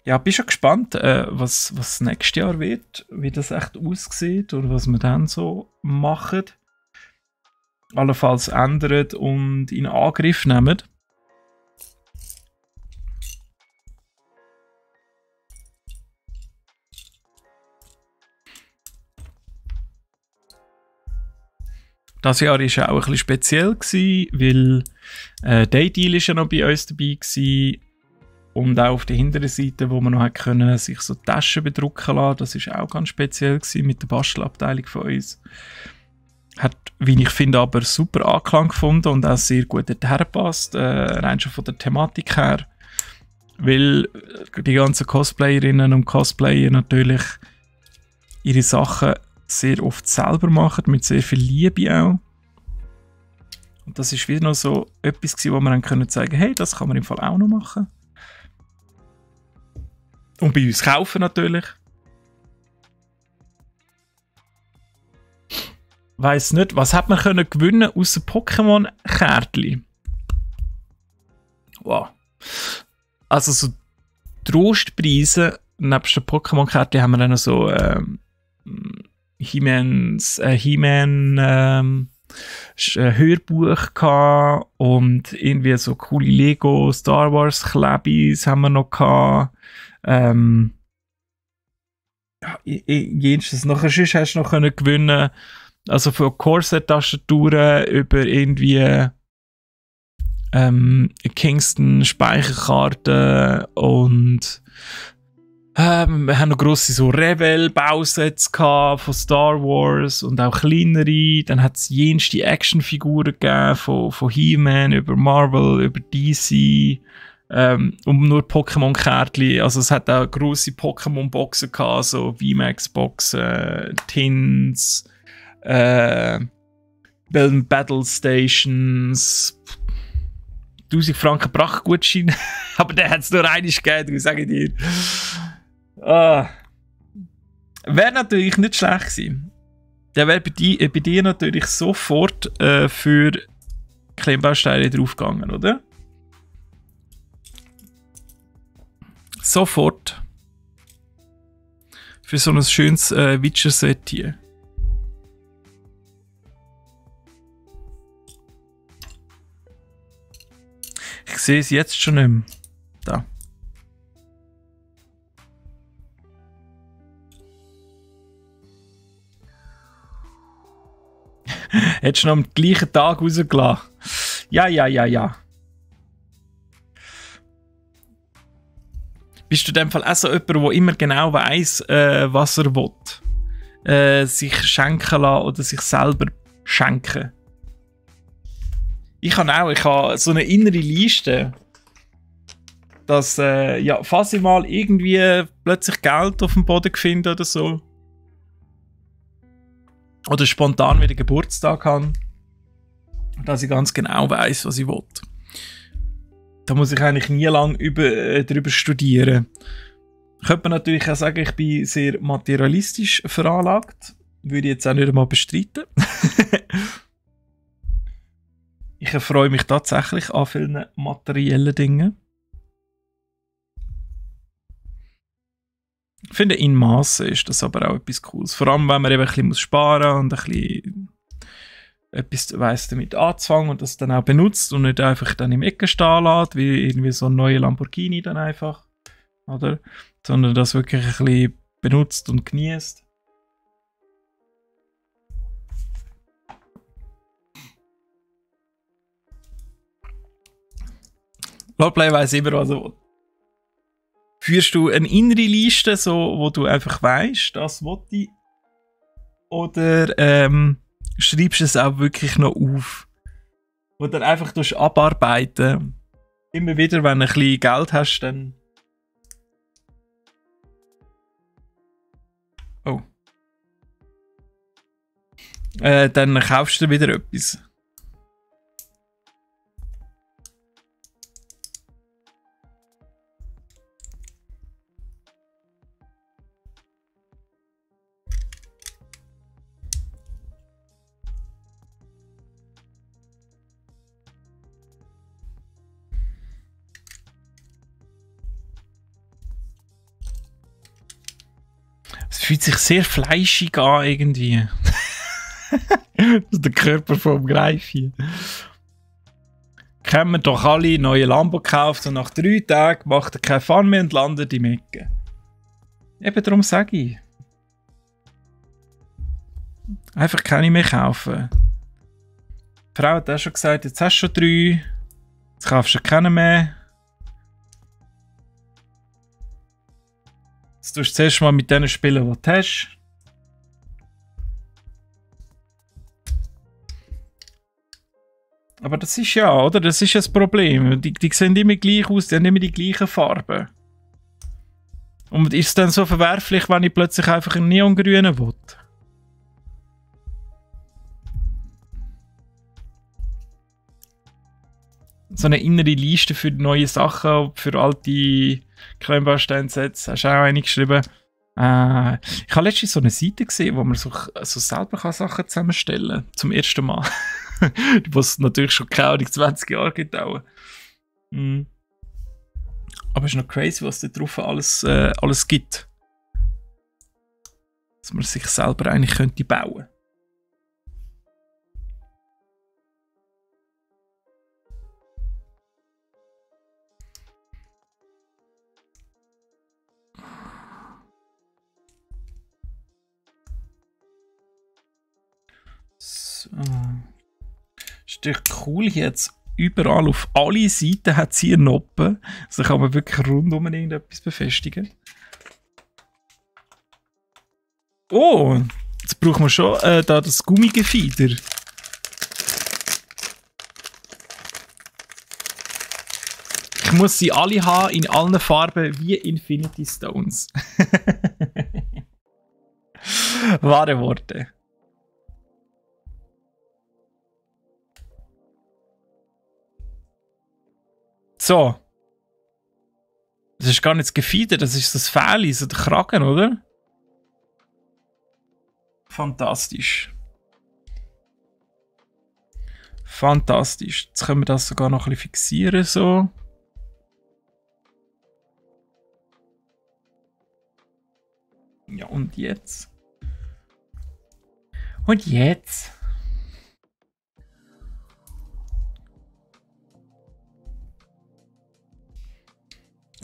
[SPEAKER 1] Ja, bin schon gespannt, was nächstes Jahr wird, wie das echt aussieht oder was wir dann so machen. Allenfalls ändern und in Angriff nehmen. Das Jahr war ja auch ein bisschen speziell, weil Daydeal ist ja noch bei uns dabei war. Und auch auf der hinteren Seite, wo man noch können, sich so Taschen bedrucken lassen, das war auch ganz speziell mit der Bastelabteilung von uns. Hat, wie ich finde, aber super Anklang gefunden und auch sehr gut hergepasst, rein schon von der Thematik her. Weil die ganzen Cosplayerinnen und Cosplayer natürlich ihre Sachen sehr oft selber machen, mit sehr viel Liebe auch. Und das ist wieder noch so etwas gewesen, wo man dann können sagen, hey, das kann man im Fall auch noch machen. Und bei uns kaufen natürlich. Weiss nicht, was hat man können gewinnen außer Pokémon-Kärtchen? Wow. Also so Trostpreise, nebst den Pokémon-Kärtchen haben wir dann noch so He-Man Hörbuch gehabt und irgendwie so coole Lego Star Wars Klebis haben wir noch gehabt. Jenstes nachher hast du noch können gewinnen, also von Corsair-Tastaturen über irgendwie Kingston Speicherkarten und wir haben noch grosse so Revel-Bausets von Star Wars und auch kleinere. Dann hat es jenste Actionfiguren gegeben, von He-Man über Marvel, über DC. Und nur Pokémon-Kärtchen. Also es hat auch grosse Pokémon-Boxen gehabt, so VMAX-Boxen, Tins, Battle Stations, 1000 Franken Prachtgutschein. Aber der hat es nur einmal gegeben, sage ich dir. Wäre natürlich nicht schlecht gewesen. Der wäre bei dir natürlich sofort für Klemmbausteine draufgegangen, oder? Sofort. Für so ein schönes Witcher-Set hier. sehe es jetzt schon nicht mehr. Da. Hättest du noch am gleichen Tag rausgelassen? Ja. Bist du in dem Fall auch so jemand, der immer genau weiss, was er will? Sich schenken lassen oder sich selber schenken? Ich habe so eine innere Liste, dass, falls ich mal irgendwie plötzlich Geld auf dem Boden finde oder so, oder spontan wieder Geburtstag habe, dass ich ganz genau weiss, was ich will. Da muss ich eigentlich nie lange darüber studieren. Könnte man natürlich auch sagen, ich bin sehr materialistisch veranlagt. Würde ich jetzt auch nicht einmal bestreiten. Ich erfreue mich tatsächlich an vielen materiellen Dingen. Ich finde, in Massen ist das aber auch etwas Cooles. Vor allem, wenn man eben ein bisschen sparen muss und ein bisschen etwas weiss damit anzufangen und das dann auch benutzt und nicht einfach dann im Ecken stehen lässt, wie irgendwie so ein neuer Lamborghini dann einfach. Oder? Sondern das wirklich ein bisschen benutzt und genießt. Roleplay weiss immer, was er will. Führst du eine innere Liste, so, wo du einfach weisst, das will ich? Oder schreibst du es auch wirklich noch auf? Oder einfach abarbeiten? Immer wieder, wenn du ein bisschen Geld hast, dann... Oh. Dann kaufst du wieder etwas. Es fühlt sich sehr fleischig an irgendwie. Das ist der Körper vom Greifen. Kennen wir doch alle, neue Lambo gekauft und nach 3 Tagen macht er keinen Fun mehr und landet im Ecken. Eben darum sage ich. Einfach keine mehr kaufen. Die Frau hat auch schon gesagt, jetzt hast du schon 3, jetzt kaufst du keinen mehr. Jetzt tust du zuerst mal mit denen spielen, die du hast. Aber das ist ja, oder? Das ist das Problem. Die sehen immer gleich aus, die haben immer die gleichen Farben. Und ist es dann so verwerflich, wenn ich plötzlich einfach einen neongrünen will? So eine innere Liste für neue Sachen, für alte Klemmbaustein-Sets. Hast du auch eine geschrieben? Ich habe letztens so eine Seite gesehen, wo man so selber Sachen zusammenstellen kann. Zum ersten Mal. Was natürlich schon keine 20 Jahre gedauert. Mhm. Aber es ist noch crazy, was da drauf alles gibt. Dass man sich selber eigentlich könnte bauen. So. Ist doch cool jetzt. Überall auf alle Seiten hat sie eine Noppe. Also kann man wirklich rundum irgendetwas befestigen. Oh, jetzt brauchen wir schon da das Gummigefieder. Ich muss sie alle haben, in allen Farben, wie Infinity Stones. Wahre Worte. So. Das ist gar nicht das Gefieder, das ist das Fell, so der Kragen, oder? Fantastisch. Fantastisch. Jetzt können wir das sogar noch ein bisschen fixieren, so. Ja, und jetzt? Und jetzt?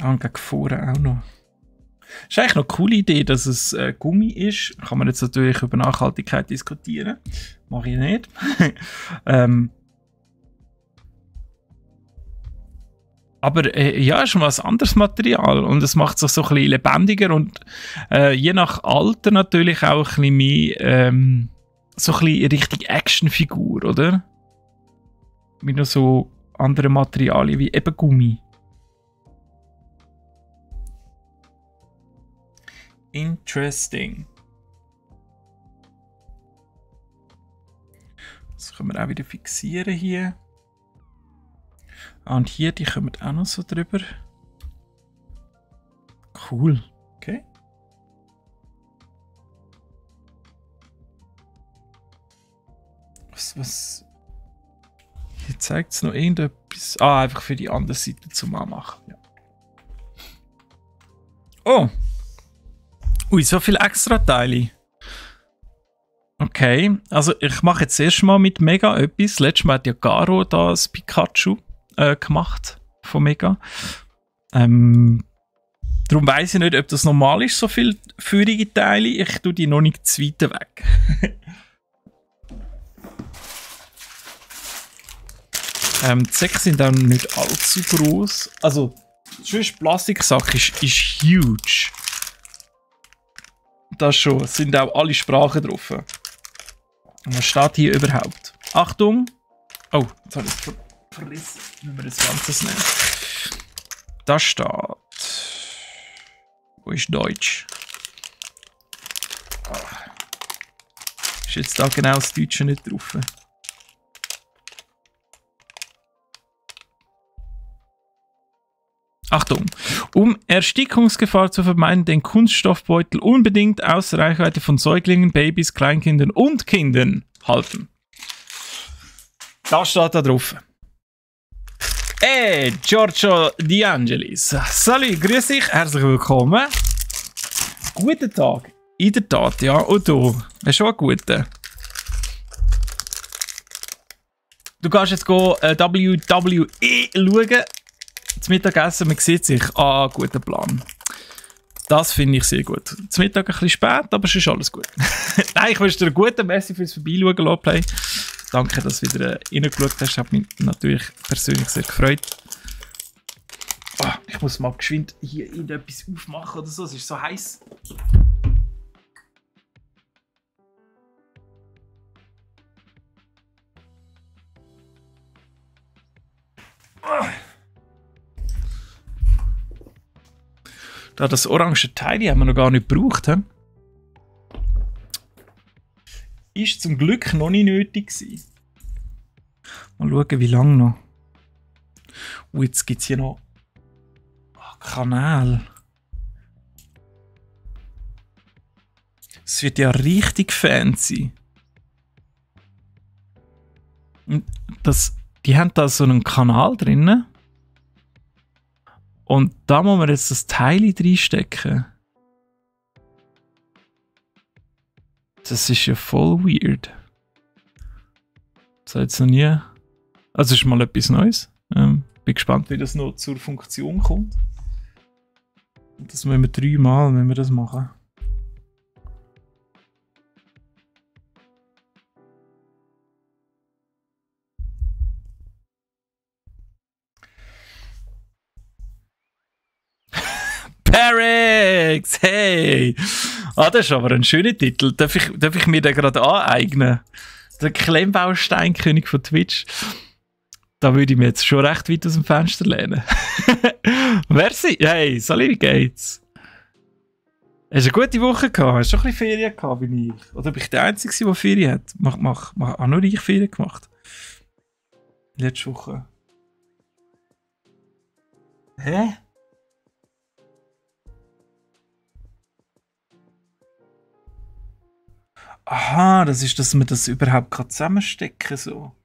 [SPEAKER 1] Ah, und gegen vorne auch noch. Ist eigentlich noch eine coole Idee, dass es Gummi ist. Kann man jetzt natürlich über Nachhaltigkeit diskutieren. Mache ich nicht. Aber ja, ist schon mal ein anderes Material und es macht es so ein bisschen lebendiger und je nach Alter natürlich auch ein bisschen mehr so ein bisschen Richtung Actionfigur, oder? Mit noch so anderen Materialien wie eben Gummi. Interesting. Das können wir auch wieder fixieren hier. Und hier, die kommen auch noch so drüber. Cool. Okay. Was? Hier zeigt es noch irgendetwas. Ah, einfach für die andere Seite zum Anmachen. Ja. Oh! Ui, so viele Extra-Teile. Okay, also ich mache jetzt erst mal mit Mega etwas. Letztes Mal hat ja Garo das Pikachu gemacht von Mega. Darum weiss ich nicht, ob das normal ist, so viele feurige Teile. Ich tue die noch nicht zu weit weg. Die Säcke sind auch nicht allzu groß. Also, der Plastiksack ist huge. Das schon. Es sind auch alle Sprachen drauf. Und was steht hier überhaupt? Achtung! Oh, jetzt habe ich es verrissen. Wenn wir das Ganze nehmen. Da steht. Wo ist Deutsch? Ist jetzt da genau das Deutsche nicht drauf? Achtung! Um Erstickungsgefahr zu vermeiden, den Kunststoffbeutel unbedingt außer Reichweite von Säuglingen, Babys, Kleinkindern und Kindern halten. Das steht da drauf. Hey, Giorgio De Angelis. Salut, grüß dich, herzlich willkommen. Guten Tag. In der Tat, ja. Und du? Hast schon einen guten? Du kannst jetzt WWE schauen. Zum Mittagessen, man sieht sich. Ah, guter Plan. Das finde ich sehr gut. Zum Mittag ein bisschen spät, aber es ist alles gut. Nein, ich wünsche dir einen guten Messi fürs Vorbeischauen, Lowplay. Danke, dass du wieder reingeschaut hast. Hat mich natürlich persönlich sehr gefreut. Oh, ich muss mal geschwind hier irgendetwas aufmachen oder so. Es ist so heiß. Oh. Da das orange Teil haben wir noch gar nicht gebraucht. He? Ist zum Glück noch nicht nötig gewesen. Mal schauen, wie lange noch. Jetzt gibt es hier noch Kanal. Es wird ja richtig fancy. Die haben da so einen Kanal drin. Und da muss man jetzt das Teil reinstecken. Das ist ja voll weird. Das hat jetzt noch nie. Also ist mal etwas Neues. Bin gespannt, wie das noch zur Funktion kommt. Und das müssen wir 3 Mal, wenn wir das machen. Parix! Hey! Ah, das ist aber ein schöner Titel. Darf ich mir den gerade aneignen? Der Klemmbausteinkönig von Twitch. Da würde ich mir jetzt schon recht weit aus dem Fenster lehnen. Merci! Hey, salut, wie geht's? Hast du eine gute Woche gehabt? Hast du schon ein bisschen Ferien gehabt, wie ich? Oder bin ich der Einzige, der Ferien hat? Auch nur ich Ferien gemacht. Letzte Woche. Hä? Aha, das ist, dass man das überhaupt zusammenstecken kann. So.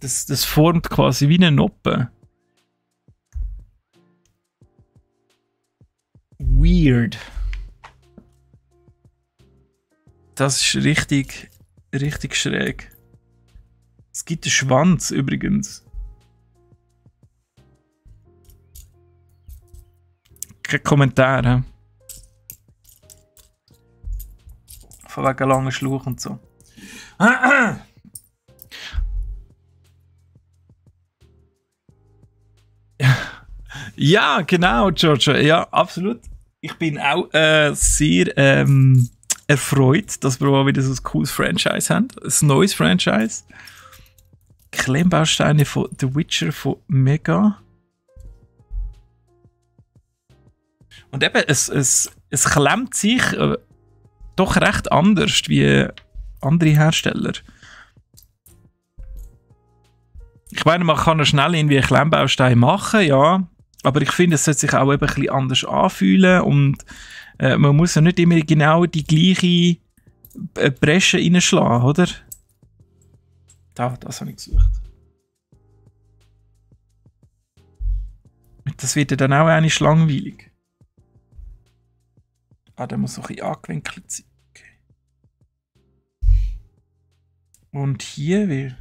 [SPEAKER 1] Das formt quasi wie eine Noppe. Weird. Das ist richtig schräg. Es gibt einen Schwanz übrigens. Kein Kommentar, hä? Von wegen langen Schlauch und so. Ja, genau, Giorgio. Ja, absolut. Ich bin auch sehr erfreut, dass wir mal wieder so ein cooles Franchise haben. Ein neues Franchise. Klemmbausteine von The Witcher von Mega. Und eben, es klemmt sich doch recht anders wie andere Hersteller. Ich meine, man kann schnell irgendwie einen Klemmbaustein machen, ja. Aber ich finde, es sollte sich auch eben ein bisschen anders anfühlen und man muss ja nicht immer genau die gleiche Bresche reinschlagen, oder? Das habe ich gesucht. Das wird ja dann auch eigentlich langweilig. Der muss noch ein bisschen angewinkelt sein. Okay. Und hier will.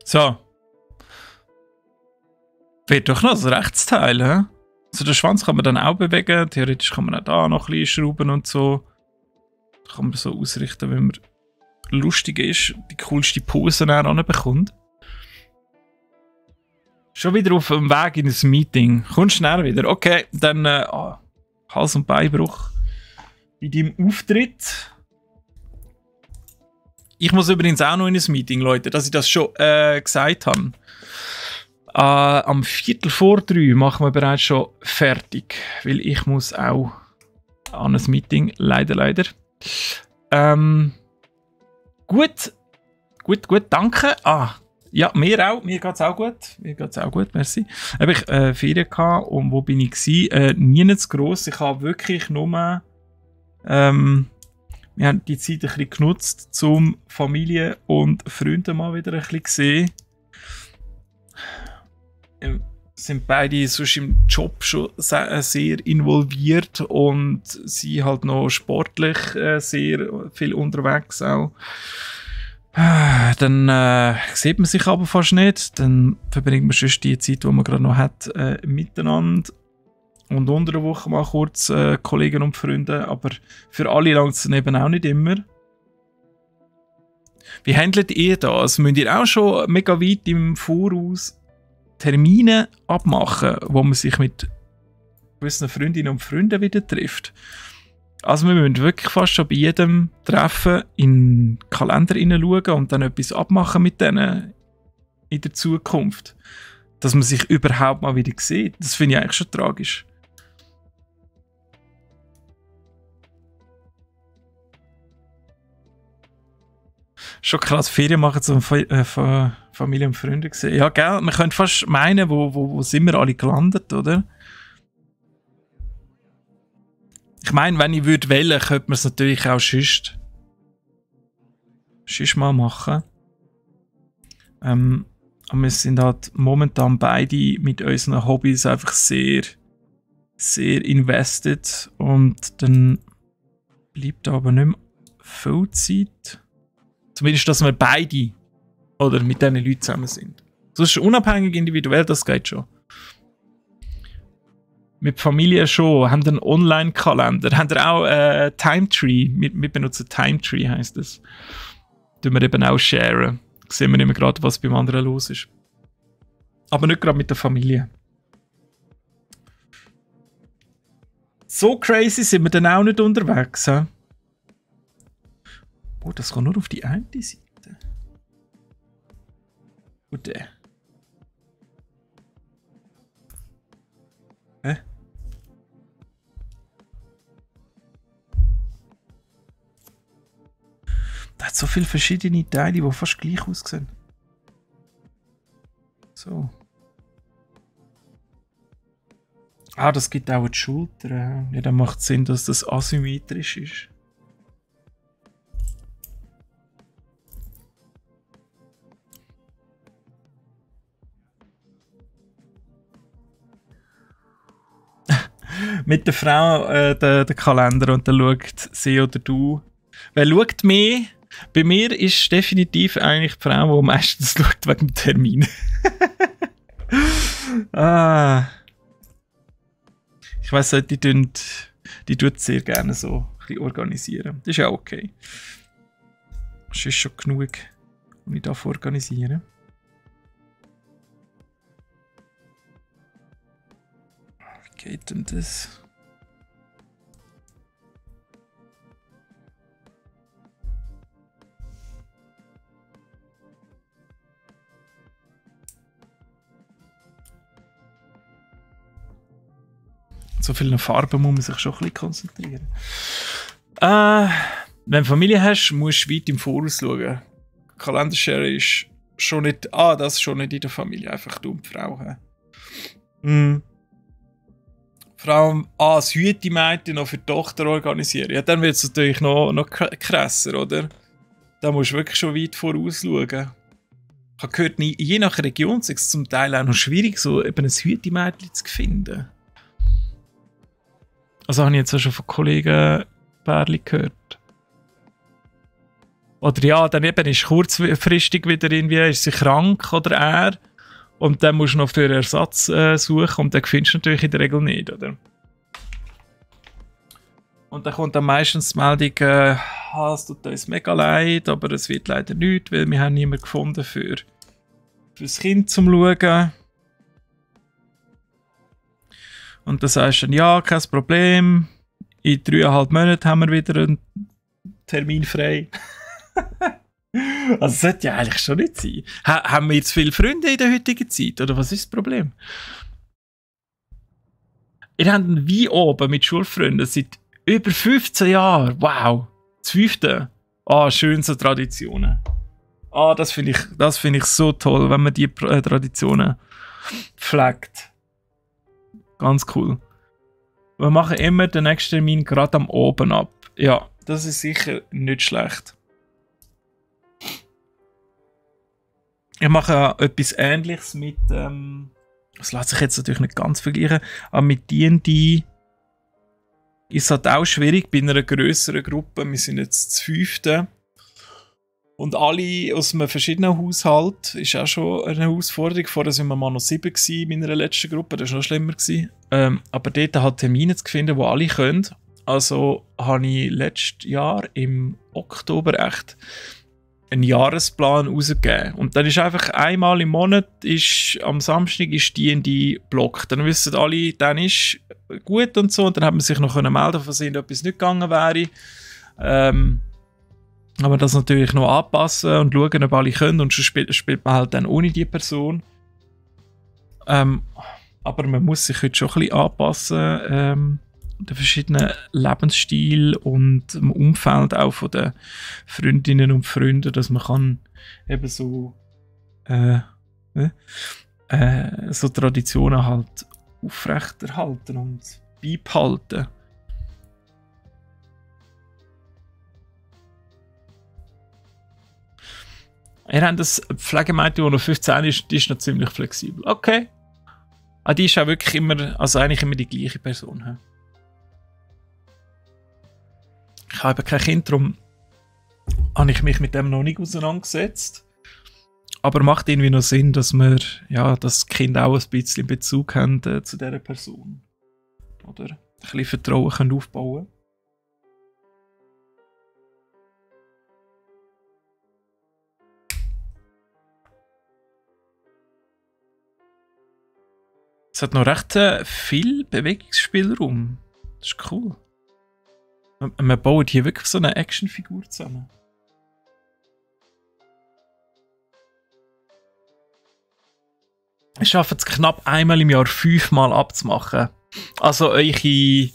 [SPEAKER 1] So. Wird doch noch das Rechtsteil, hä? Also den Schwanz kann man dann auch bewegen. Theoretisch kann man auch da noch ein bisschen schrauben und so. Da kann man so ausrichten, wenn man lustig ist, die coolste Pose bekommt. Schon wieder auf dem Weg in ein Meeting. Kommst schnell wieder. Okay, dann Hals- und Beinbruch bei deinem Auftritt. Ich muss übrigens auch noch in ein Meeting, Leute, dass ich das schon gesagt habe. Am 2:45 machen wir bereits schon fertig, weil ich muss auch an ein Meeting, leider. Gut, danke. Ja, mir auch, mir geht's auch gut, merci. Habe ich Ferien gehabt und wo bin ich gewesen? Nie zu gross, ich habe wirklich nur wir haben die Zeit ein bisschen genutzt, um Familie und Freunde mal wieder ein bisschen sehen. Sind beide sonst im Job schon sehr involviert und sie halt noch sportlich sehr viel unterwegs auch. Dann sieht man sich aber fast nicht. Dann verbringt man sonst die Zeit, die man gerade noch hat, miteinander. Und unter der Woche mal kurz Kollegen und Freunde, aber für alle langt es eben auch nicht immer. Wie handelt ihr das? Müsst ihr auch schon mega weit im Voraus Termine abmachen, wo man sich mit gewissen Freundinnen und Freunden wieder trifft? Also wir müssen wirklich fast schon bei jedem Treffen in den Kalender hineinschauen und dann etwas abmachen mit denen in der Zukunft. Dass man sich überhaupt mal wieder sieht. Das finde ich eigentlich schon tragisch. Schon krass, Ferien machen so Familie und Freunde gesehen. Ja, gell, man könnte fast meinen, wo sind wir alle gelandet, oder? Ich meine, wenn ich würde wählen, könnte man es natürlich auch sonst mal machen. Aber wir sind halt momentan beide mit unseren Hobbys einfach sehr, sehr invested und dann bleibt aber nicht mehr viel Zeit. Zumindest, dass wir beide oder mit diesen Leuten zusammen sind. Das ist unabhängig individuell, das geht schon. Mit Familie schon, haben einen Online-Kalender, haben auch Timetree. Wir benutzen Timetree, heisst das. Tun wir eben auch sharen. Da sehen wir nicht mehr gerade, was beim anderen los ist. Aber nicht gerade mit der Familie. So crazy sind wir dann auch nicht unterwegs. He? Oh, das geht nur auf die eine Seite. Und der. Hä? Da hat so viele verschiedene Teile, die fast gleich aussehen. So. Ah, das gibt auch die Schulter. Ja, dann macht es Sinn, dass das asymmetrisch ist. Mit der Frau den Kalender und dann schaut sie oder du. Wer schaut mehr? Bei mir ist definitiv eigentlich die Frau, die meistens schaut wegen dem Termin. Ah. Ich weiss, die tut sehr gerne so ein bisschen organisieren. Das ist ja okay. Das ist schon genug, um ich darf organisieren. Wie geht denn das? So viele Farben muss man sich schon ein bisschen konzentrieren. Wenn du Familie hast, musst du weit im Voraus schauen. Kalendershare ist schon nicht... das ist schon nicht in der Familie. Einfach du und die Frau haben. Vor allem das Hütemädchen noch für die Tochter organisieren. Ja, dann wird es natürlich noch krasser, oder? Da musst du wirklich schon weit voraus schauen. Ich habe gehört, je nach Region ist es zum Teil auch noch schwierig, so eben ein Hütemädchen zu finden. Also habe ich jetzt auch schon von Kollegen Pärchen gehört. Oder ja, dann eben ist kurzfristig wieder irgendwie, ist sie krank oder er. Und dann musst du noch für Ersatz suchen und den findest du natürlich in der Regel nicht, oder? Und dann kommt dann meistens die Meldung, es tut uns mega leid, aber es wird leider nichts, weil wir haben niemanden gefunden für das Kind zum Schauen. Und dann sagst du dann, ja, kein Problem. In 3,5 Monaten haben wir wieder einen Termin frei. Also das sollte ja eigentlich schon nicht sein. Haben wir jetzt viele Freunde in der heutigen Zeit? Oder was ist das Problem? Ihr habt wie oben mit Schulfreunden seit über 15 Jahren. Wow. Das 5. Schön so Traditionen. Das finde ich so toll, wenn man die Traditionen pflegt. Ganz cool. Wir machen immer den nächsten Termin gerade am Oben ab. Ja, das ist sicher nicht schlecht. Ich mache etwas Ähnliches mit, das lässt sich jetzt natürlich nicht ganz vergleichen, aber mit D&D ist es halt auch schwierig bei einer grösseren Gruppe. Wir sind jetzt das 5. Und alle aus einem verschiedenen Haushalt ist auch schon eine Herausforderung. Vorher waren wir mal noch 7 in meiner letzten Gruppe, das war noch schlimmer. Aber dort halt Termine zu finden, wo alle können. Also habe ich letztes Jahr im Oktober echt einen Jahresplan rausgegeben. Und dann ist einfach einmal im Monat, am Samstag ist D&D Block. Dann wissen alle, dann ist gut und so. Und dann hat man sich noch melden, falls etwas nicht gegangen wäre. Aber das natürlich noch anpassen und schauen, ob alle können. Und schon spielt man halt dann ohne die Person. Aber man muss sich heute schon ein bisschen anpassen. Den verschiedenen Lebensstil und dem Umfeld auch von den Freundinnen und Freunden, dass man kann eben so so Traditionen halt aufrechterhalten und beibehalten. Ihr habt das Pflegemädchen, die noch 15 ist, die ist noch ziemlich flexibel. Okay. Die ist auch wirklich immer, also eigentlich immer die gleiche Person. He? Ich habe kein Kind, darum habe ich mich mit dem noch nicht auseinandergesetzt. Aber macht irgendwie noch Sinn, dass wir, ja, das Kind auch ein bisschen Bezug haben zu dieser Person. Oder ein bisschen Vertrauen können aufbauen. Es hat noch recht viel Bewegungsspielraum. Das ist cool. Wir bauen hier wirklich so eine Actionfigur zusammen. Ich schaffe es knapp einmal im Jahr 5-mal abzumachen. Also eure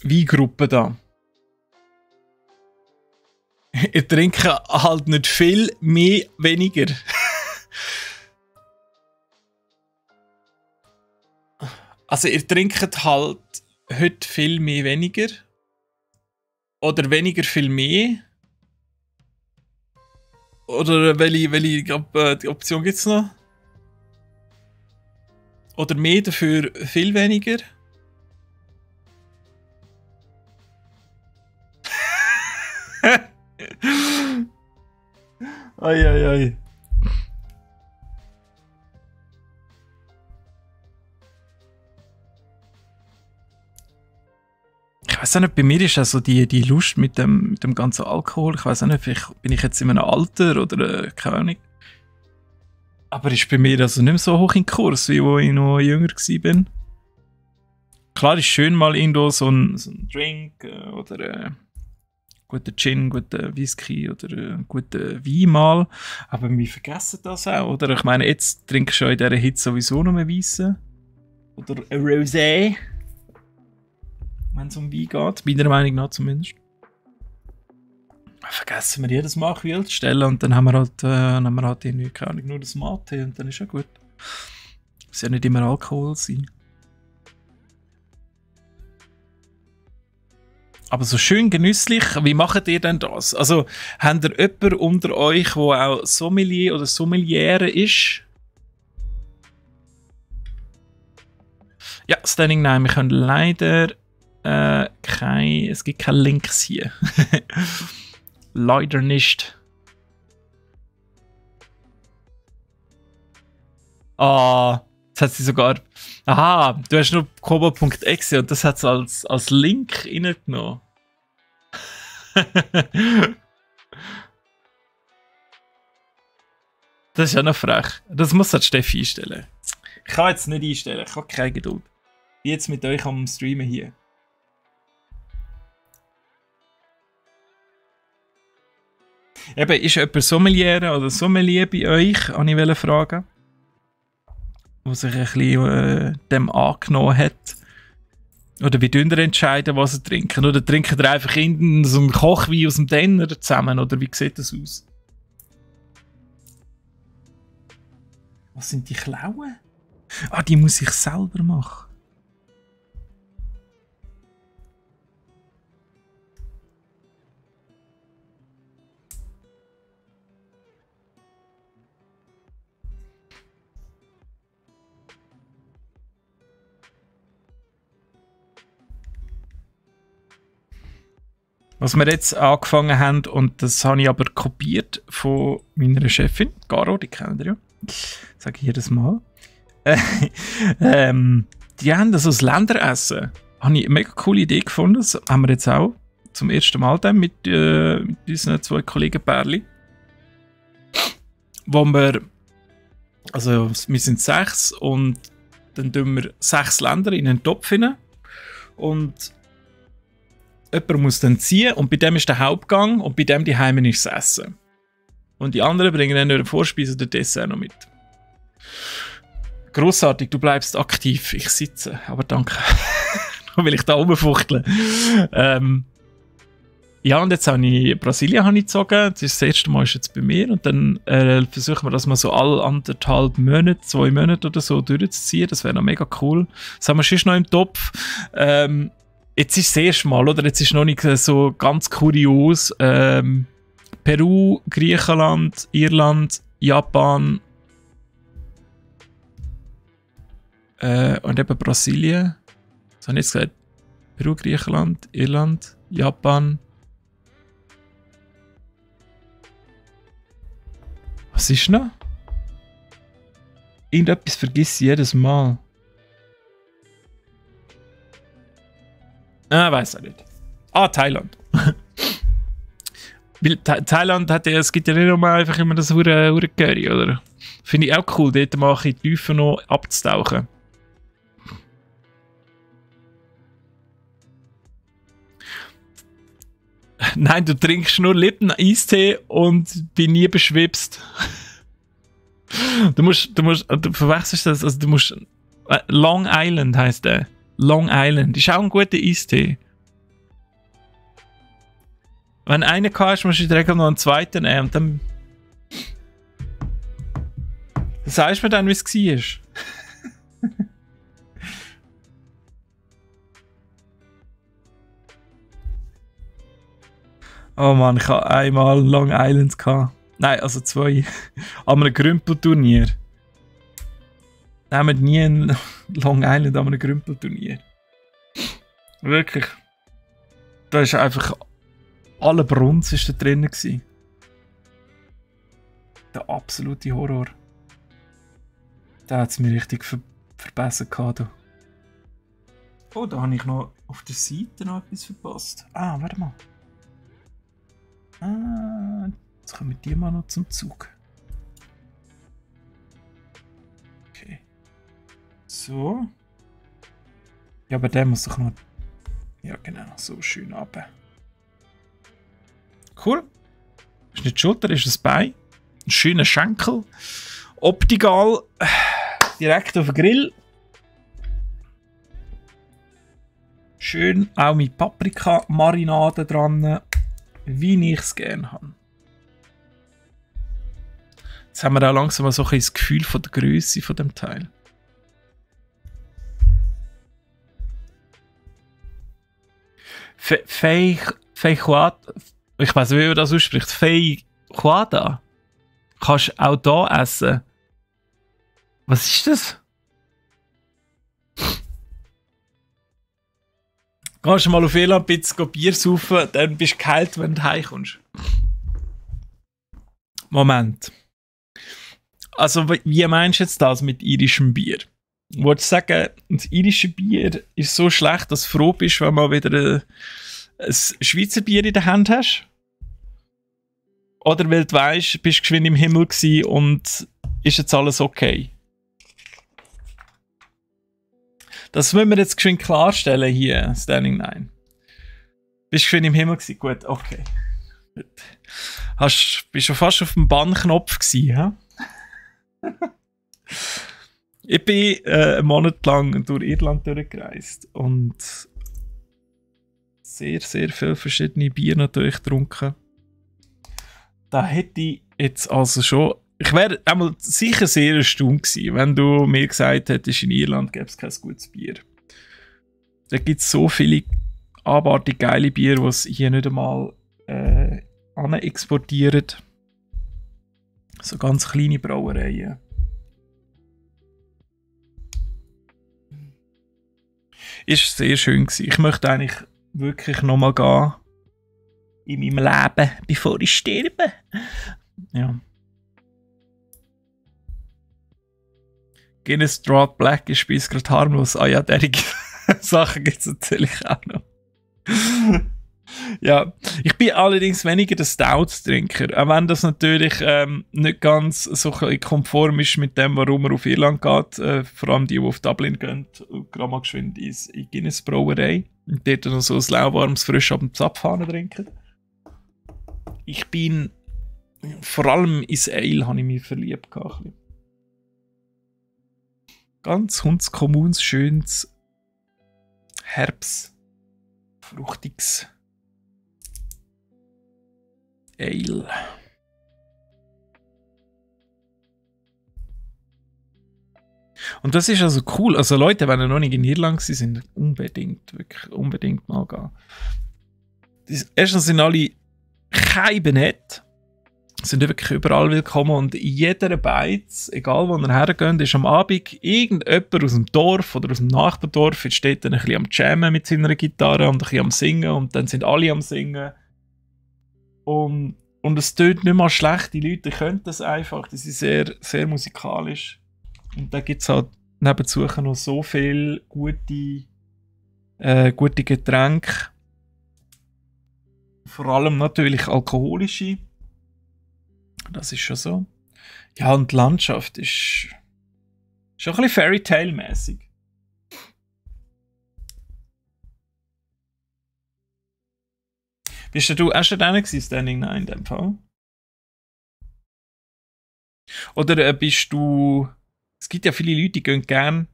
[SPEAKER 1] Weingruppe da. Ihr trinkt halt nicht viel, mehr, weniger. Also ihr trinkt halt heute viel mehr weniger. Oder weniger viel mehr. Oder welche Option gibt es noch? Oder mehr dafür viel weniger? Ei, ei, ei. Ich weiß auch nicht, bei mir ist also die Lust mit dem ganzen Alkohol. Ich weiß auch nicht, vielleicht bin ich jetzt in einem Alter oder keine Ahnung. Aber ist bei mir also nicht mehr so hoch im Kurs, wie wo ich noch jünger war. Klar ist schön mal irgendwo so ein Drink oder guter Gin, guter Whisky oder guter Wein mal. Aber wir vergessen das auch. Oder ich meine, jetzt trinkst du ja in dieser Hitze sowieso noch mehr Weisse. Oder ein Rosé. Wenn es um Wein geht, meiner Meinung nach zumindest. Vergessen wir jedes Mal Quell zu stellen und dann haben wir halt irgendwie, keine Ahnung, nur das Mate und dann ist ja gut. Muss ja nicht immer Alkohol sein. Aber so schön genüsslich, wie macht ihr denn das? Also, habt ihr jemanden unter euch, der auch Sommelier oder Sommeliere ist? Ja, Standing Nein, wir können leider es gibt keine Links hier. Leider nicht. Ah, das hat sie sogar. Aha, du hast nur kobo.exe und das hat sie als Link reingenommen. Das ist ja noch frech. Das muss halt Steffi einstellen. Ich kann jetzt nicht einstellen, ich habe keine Geduld. Jetzt mit euch am Streamen hier. Eben, ist jemand Sommelier oder Sommelier bei euch? Wollte ich fragen. Der sich ein bisschen dem angenommen hat. Oder wie dünner entscheiden, was sie trinken? Oder trinken ihr einfach so einen Kochwein aus dem Denner zusammen? Oder wie sieht das aus? Was sind die Klauen? Ah, die muss ich selber machen. Was wir jetzt angefangen haben, und das habe ich aber kopiert von meiner Chefin, Caro, die kennt ihr ja, sage ich jedes Mal. Die haben das als Länderessen. Habe ich eine mega coole Idee gefunden. Das haben wir jetzt auch zum ersten Mal dann mit unseren 2 Kollegen Pärli. Wo wir, also wir sind 6 und dann tun wir 6 Länder in einen Topf hinein. Und jemand muss dann ziehen und bei dem ist der Hauptgang und bei dem die Heimen ist das Essen. Und die anderen bringen dann eine Vorspeise oder Dessert noch mit. Grossartig, du bleibst aktiv. Ich sitze, aber danke. Nur will ich da rumfuchteln. Ja, und jetzt habe ich Brasilien gezogen. Das erste Mal ist jetzt bei mir. Und dann versuchen wir das mal so alle 1,5 Monate, 2 Monate oder so durchzuziehen. Das wäre noch mega cool. Das haben wir schon noch im Topf. Jetzt ist das erste Mal, oder? Jetzt ist noch nicht so ganz kurios. Peru, Griechenland, Irland, Japan und eben Brasilien. Was habe ich jetzt gesagt? Peru, Griechenland, Irland, Japan. Was ist noch? Irgendetwas vergiss ich jedes Mal. Weiß ich nicht. Thailand. Weil Thailand hat ja, es gibt ja nicht nur einfach immer das hure Curry, oder? Finde ich auch cool, dort mal ein bisschen tiefer noch abzutauchen. Nein, du trinkst nur Lipton Eistee und bin nie beschwipst. Du verwechselst das, also du musst, Long Island heisst der. Long Island, ist auch ein guter Eistee. Wenn einer hast, musst du direkt noch einen zweiten nehmen und dann... Sagst du mir dann, wie es war? Oh Mann, ich hatte einmal Long Island gehabt. Nein, also 2. An einem Grümpelturnier. Nehmen nie ein Long Island an einem Grümpelturnier. Wirklich. Da ist einfach alle Brunz ist da drin gewesen. Der absolute Horror. Da hat es mich richtig verbessert gehabt. Oh, da habe ich noch auf der Seite noch etwas verpasst. Ah, warte mal. Ah, jetzt kommen die mal noch zum Zug. Okay. So. Ja, aber der muss doch noch... Ja, genau, so schön runter. Cool. Ist nicht die Schulter, ist das Bein. Ein schöner Schenkel. Optical. Direkt auf den Grill. Schön auch mit Paprika-Marinade dran, wie ich es gerne habe. Jetzt haben wir auch langsam mal so ein das Gefühl von der Größe von dem Teil. Feijoada, ich weiß nicht, wie man das ausspricht. Feijoada. Kannst du auch da essen. Was ist das? Gehst du mal auf Irland ein bisschen Bier saufen, dann bist du geheilt, wenn du heimkommst. Moment. Also, wie meinst du jetzt das mit irischem Bier? Wolltest du sagen, das irische Bier ist so schlecht, dass du froh bist, wenn du mal wieder ein Schweizer Bier in der Hand hast? Oder weil du weißt, bist du geschwind im Himmel gewesen und ist jetzt alles okay? Das müssen wir jetzt geschwind klarstellen hier, Standing 9. Bist du geschwind im Himmel gewesen? Gut, okay. Bist du fast auf dem Bannknopf gewesen, hä? Ich bin einen Monat lang durch Irland durchgereist und sehr, sehr viele verschiedene Bier natürlich getrunken. Da hätte ich jetzt also schon... Ich wäre einmal sicher sehr erstaunt gewesen, wenn du mir gesagt hättest, in Irland gäbe es kein gutes Bier. Da gibt es so viele abartig geile Bier, die es hier nicht einmal exportieren. So ganz kleine Brauereien. Ist sehr schön gewesen. Ich möchte eigentlich wirklich nochmal gehen in meinem Leben, bevor ich sterbe. Ja. Guinness Draught Black ist bis gerade harmlos. Ah ja, derige Sachen gibt es natürlich auch noch. Ja, ich bin allerdings weniger der Stout-Trinker. Auch wenn das natürlich nicht ganz so konform ist mit dem, warum man auf Irland geht. Vor allem die auf Dublin gehen, gerade mal geschwind in Guinness Brauerei. Und dort noch so ein lauwarmes, frisch ab dem Zapfhahn trinken. Ich bin vor allem ins Ale habe ich mich verliebt gehabt. Ganz hundskommuns, schönes Herbst, fruchtiges Ale. Und das ist also cool. Also Leute, wenn ihr noch nicht in Irland sind, unbedingt, wirklich unbedingt mal gehen. Erstens sind alle keine nett. Sind wirklich überall willkommen und in jeder Beiz, egal wo ihr hergeht, ist am Abend irgendjemand aus dem Dorf oder aus dem Nachbardorf, jetzt steht dann ein bisschen am Jammen mit seiner Gitarre und ein bisschen am Singen und dann sind alle am Singen. Und es tönt nicht mal schlecht, die Leute können das einfach, die sind sehr, sehr musikalisch. Und da gibt es halt nebenzu noch so viele gute Getränke. Vor allem natürlich alkoholische. Das ist schon so. Ja, und die Landschaft ist schon ein bisschen Fairy-Tale-mäßig. Bist du auch schon da gewesen, Standing 9 in dem Fall? Oder bist du... Es gibt ja viele Leute, die gehen gerne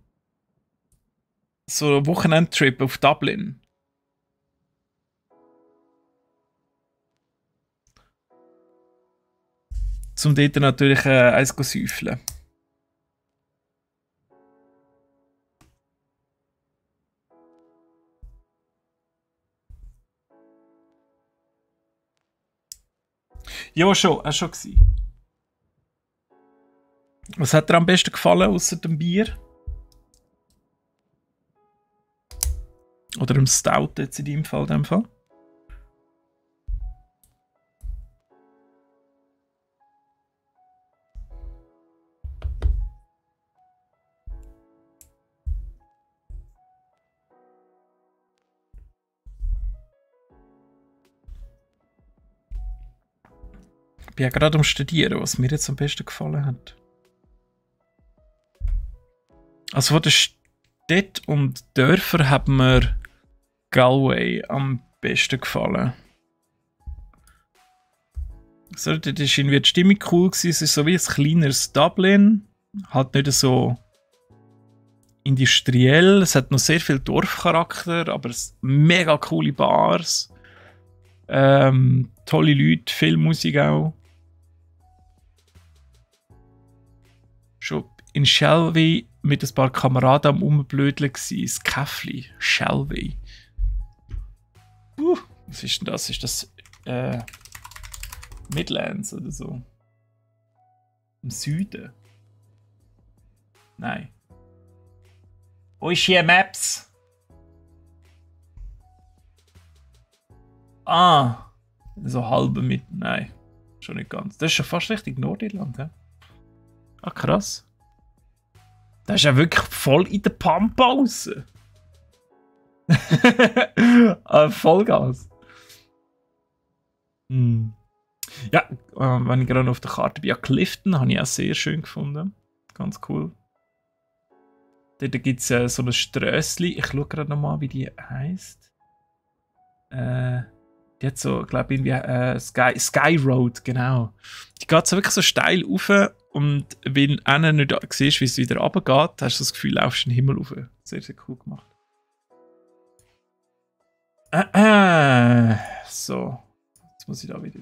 [SPEAKER 1] so einen Wochenendtrip auf Dublin. Zum dort natürlich eins zu säufeln. Ja, schon. Er schon gewesen. Was hat dir am besten gefallen, außer dem Bier? Oder dem Stout jetzt in deinem Fall, in dem Fall? Ich bin ja gerade am Studieren, was mir jetzt am besten gefallen hat. Also von den Städten und Dörfern hat mir Galway am besten gefallen. So, dort war irgendwie die Stimmung cool gewesen. Es ist so wie ein kleineres Dublin. Halt nicht so industriell. Es hat noch sehr viel Dorfcharakter, aber es mega coole Bars. Tolle Leute, viel Musik auch. Schon in Shelby mit ein paar Kameraden am Rumblödeln gsi, das Käffli, Shelby. Was ist denn das? Ist das Midlands oder so? Im Süden? Nein. Wo ist hier Maps? Ah, so halbe mit. Nein, schon nicht ganz. Das ist schon fast richtig Nordirland, hä? Ah, krass. Das ist ja wirklich voll in der Pampa raus. Vollgas. Ja, wenn ich gerade auf der Karte bin, ja, Clifton habe ich auch sehr schön gefunden. Ganz cool. Dort gibt es so ein Strössli. Ich schaue gerade nochmal, wie die heisst. Die hat so, glaube ich, irgendwie Sky Road, genau. Die geht so wirklich so steil rauf und wenn du nicht siehst, wie es wieder runtergeht, hast du das Gefühl, du laufst in den Himmel rauf. Sehr, sehr cool gemacht. So. Jetzt muss ich da wieder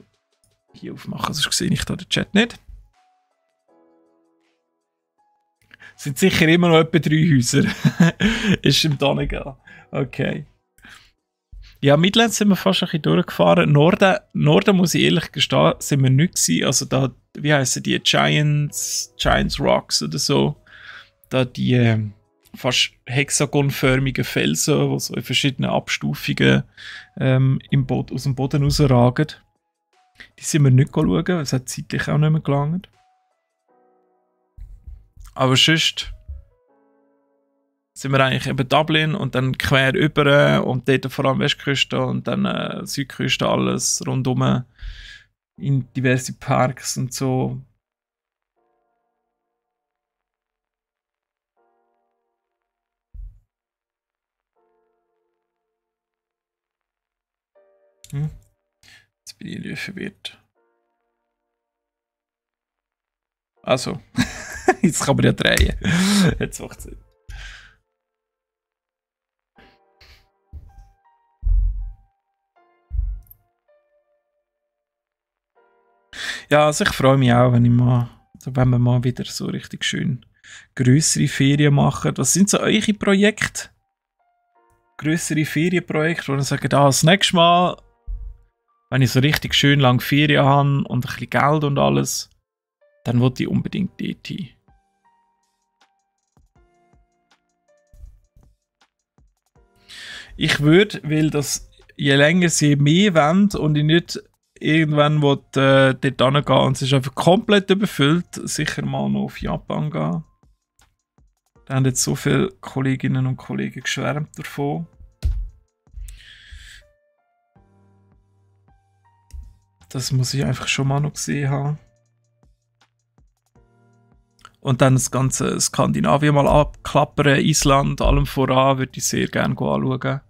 [SPEAKER 1] hier aufmachen, sonst sehe ich da den Chat nicht. Es sind sicher immer noch etwa 3 Häuser. Ist im Donegal. Okay. Ja, Midlands sind wir fast ein bisschen durchgefahren. Norden muss ich ehrlich gestehen, sind wir nicht gewesen. Also da, wie heissen die? Giants Rocks oder so. Da die fast hexagonförmigen Felsen, die so in verschiedenen Abstufungen aus dem Boden rausragen. Die sind wir nicht schauen, es hat zeitlich auch nicht mehr gelangt. Aber sonst sind wir eigentlich eben Dublin und dann quer über und dort vor allem Westküste und dann Südküste, alles rundum in diverse Parks und so. Jetzt bin ich irgendwie verwirrt. Also, jetzt kann man ja drehen. Jetzt macht es Sinn. Ja, also ich freue mich auch, wenn wir mal wieder so richtig schön grössere Ferien machen. Was sind so eure Projekte? Grössere Ferienprojekte, wo ihr sagt, das nächste Mal, wenn ich so richtig schön lange Ferien habe und ein bisschen Geld und alles, dann will ich unbedingt dort hin. Ich würde, weil das je länger sie mehr wollen und ich nicht irgendwann dort hingehen und es ist einfach komplett überfüllt, sicher mal noch auf Japan gehen. Da haben jetzt so viele Kolleginnen und Kollegen geschwärmt davon. Das muss ich einfach schon mal noch gesehen haben. Und dann das ganze Skandinavien mal abklappern, Island, allem voran, würde ich sehr gerne anschauen.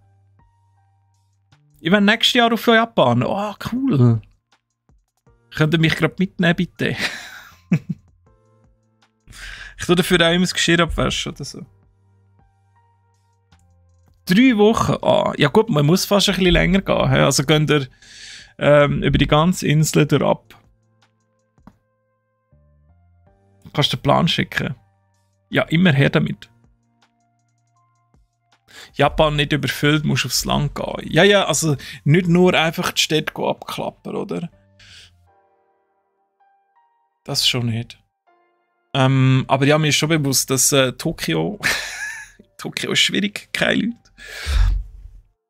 [SPEAKER 1] Ich will nächstes Jahr auf Japan. Oh, cool. Könnt ihr mich gerade mitnehmen, bitte? Ich tue dafür auch immer das Geschirr abwaschen oder so. 3 Wochen? Ah, ja gut, man muss fast ein bisschen länger gehen. Also könnt ihr über die ganze Insel ab. Kannst du den Plan schicken? Ja, immer her damit. Japan nicht überfüllt, musst aufs Land gehen. Ja, also nicht nur einfach die Städte abklappern, oder? Das schon nicht. Aber ja, mir ist schon bewusst, dass Tokio ist schwierig, keine Leute.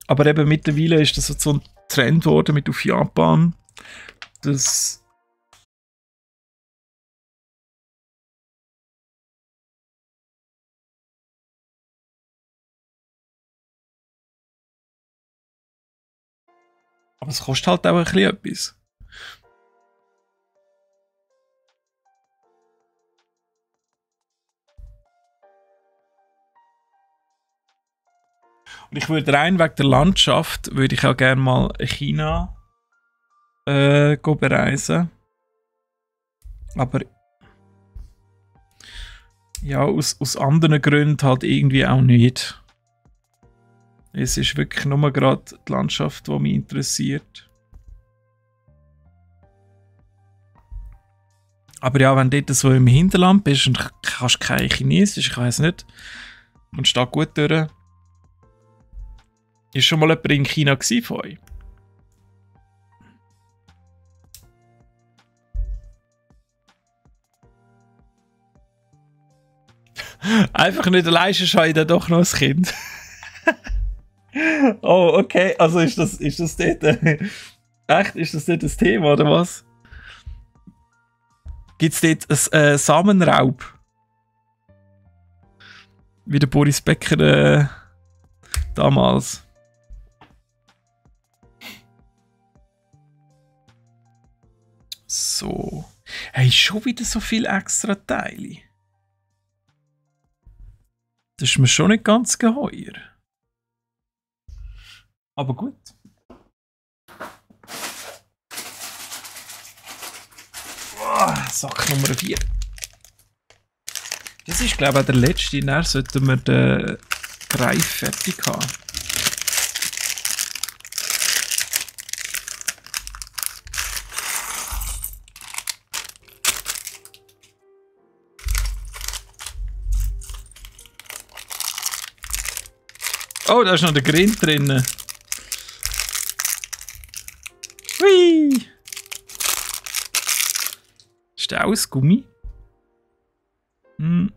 [SPEAKER 1] Aber eben mittlerweile ist das so ein Trend geworden mit auf Japan, dass aber es kostet halt auch ein bisschen etwas. Und ich würde rein wegen der Landschaft, würde ich auch gerne mal China bereisen. Aber ja, aus anderen Gründen halt irgendwie auch nicht. Es ist wirklich nur gerade die Landschaft, die mich interessiert. Aber ja, wenn du dort so im Hinterland bist und kannst kein Chinesisch, ich weiß nicht, und steht gut durch. Ist schon mal jemand in China von euch? Einfach nicht alleine scheiden, doch noch ein Kind. Oh, okay. Also ist das dort... echt? Ist das dort das Thema, oder was? Gibt es dort einen Samenraub? Wie der Boris Becker damals. So. Hey, schon wieder so viele extra Teile. Das ist mir schon nicht ganz geheuer. Aber gut. Sack Nummer 4. Das ist, glaube ich, auch der letzte. Dann sollten wir den Greif fertig haben. Oh, da ist noch der Grind drin. Hui! Ist der aus Gummi? Hm.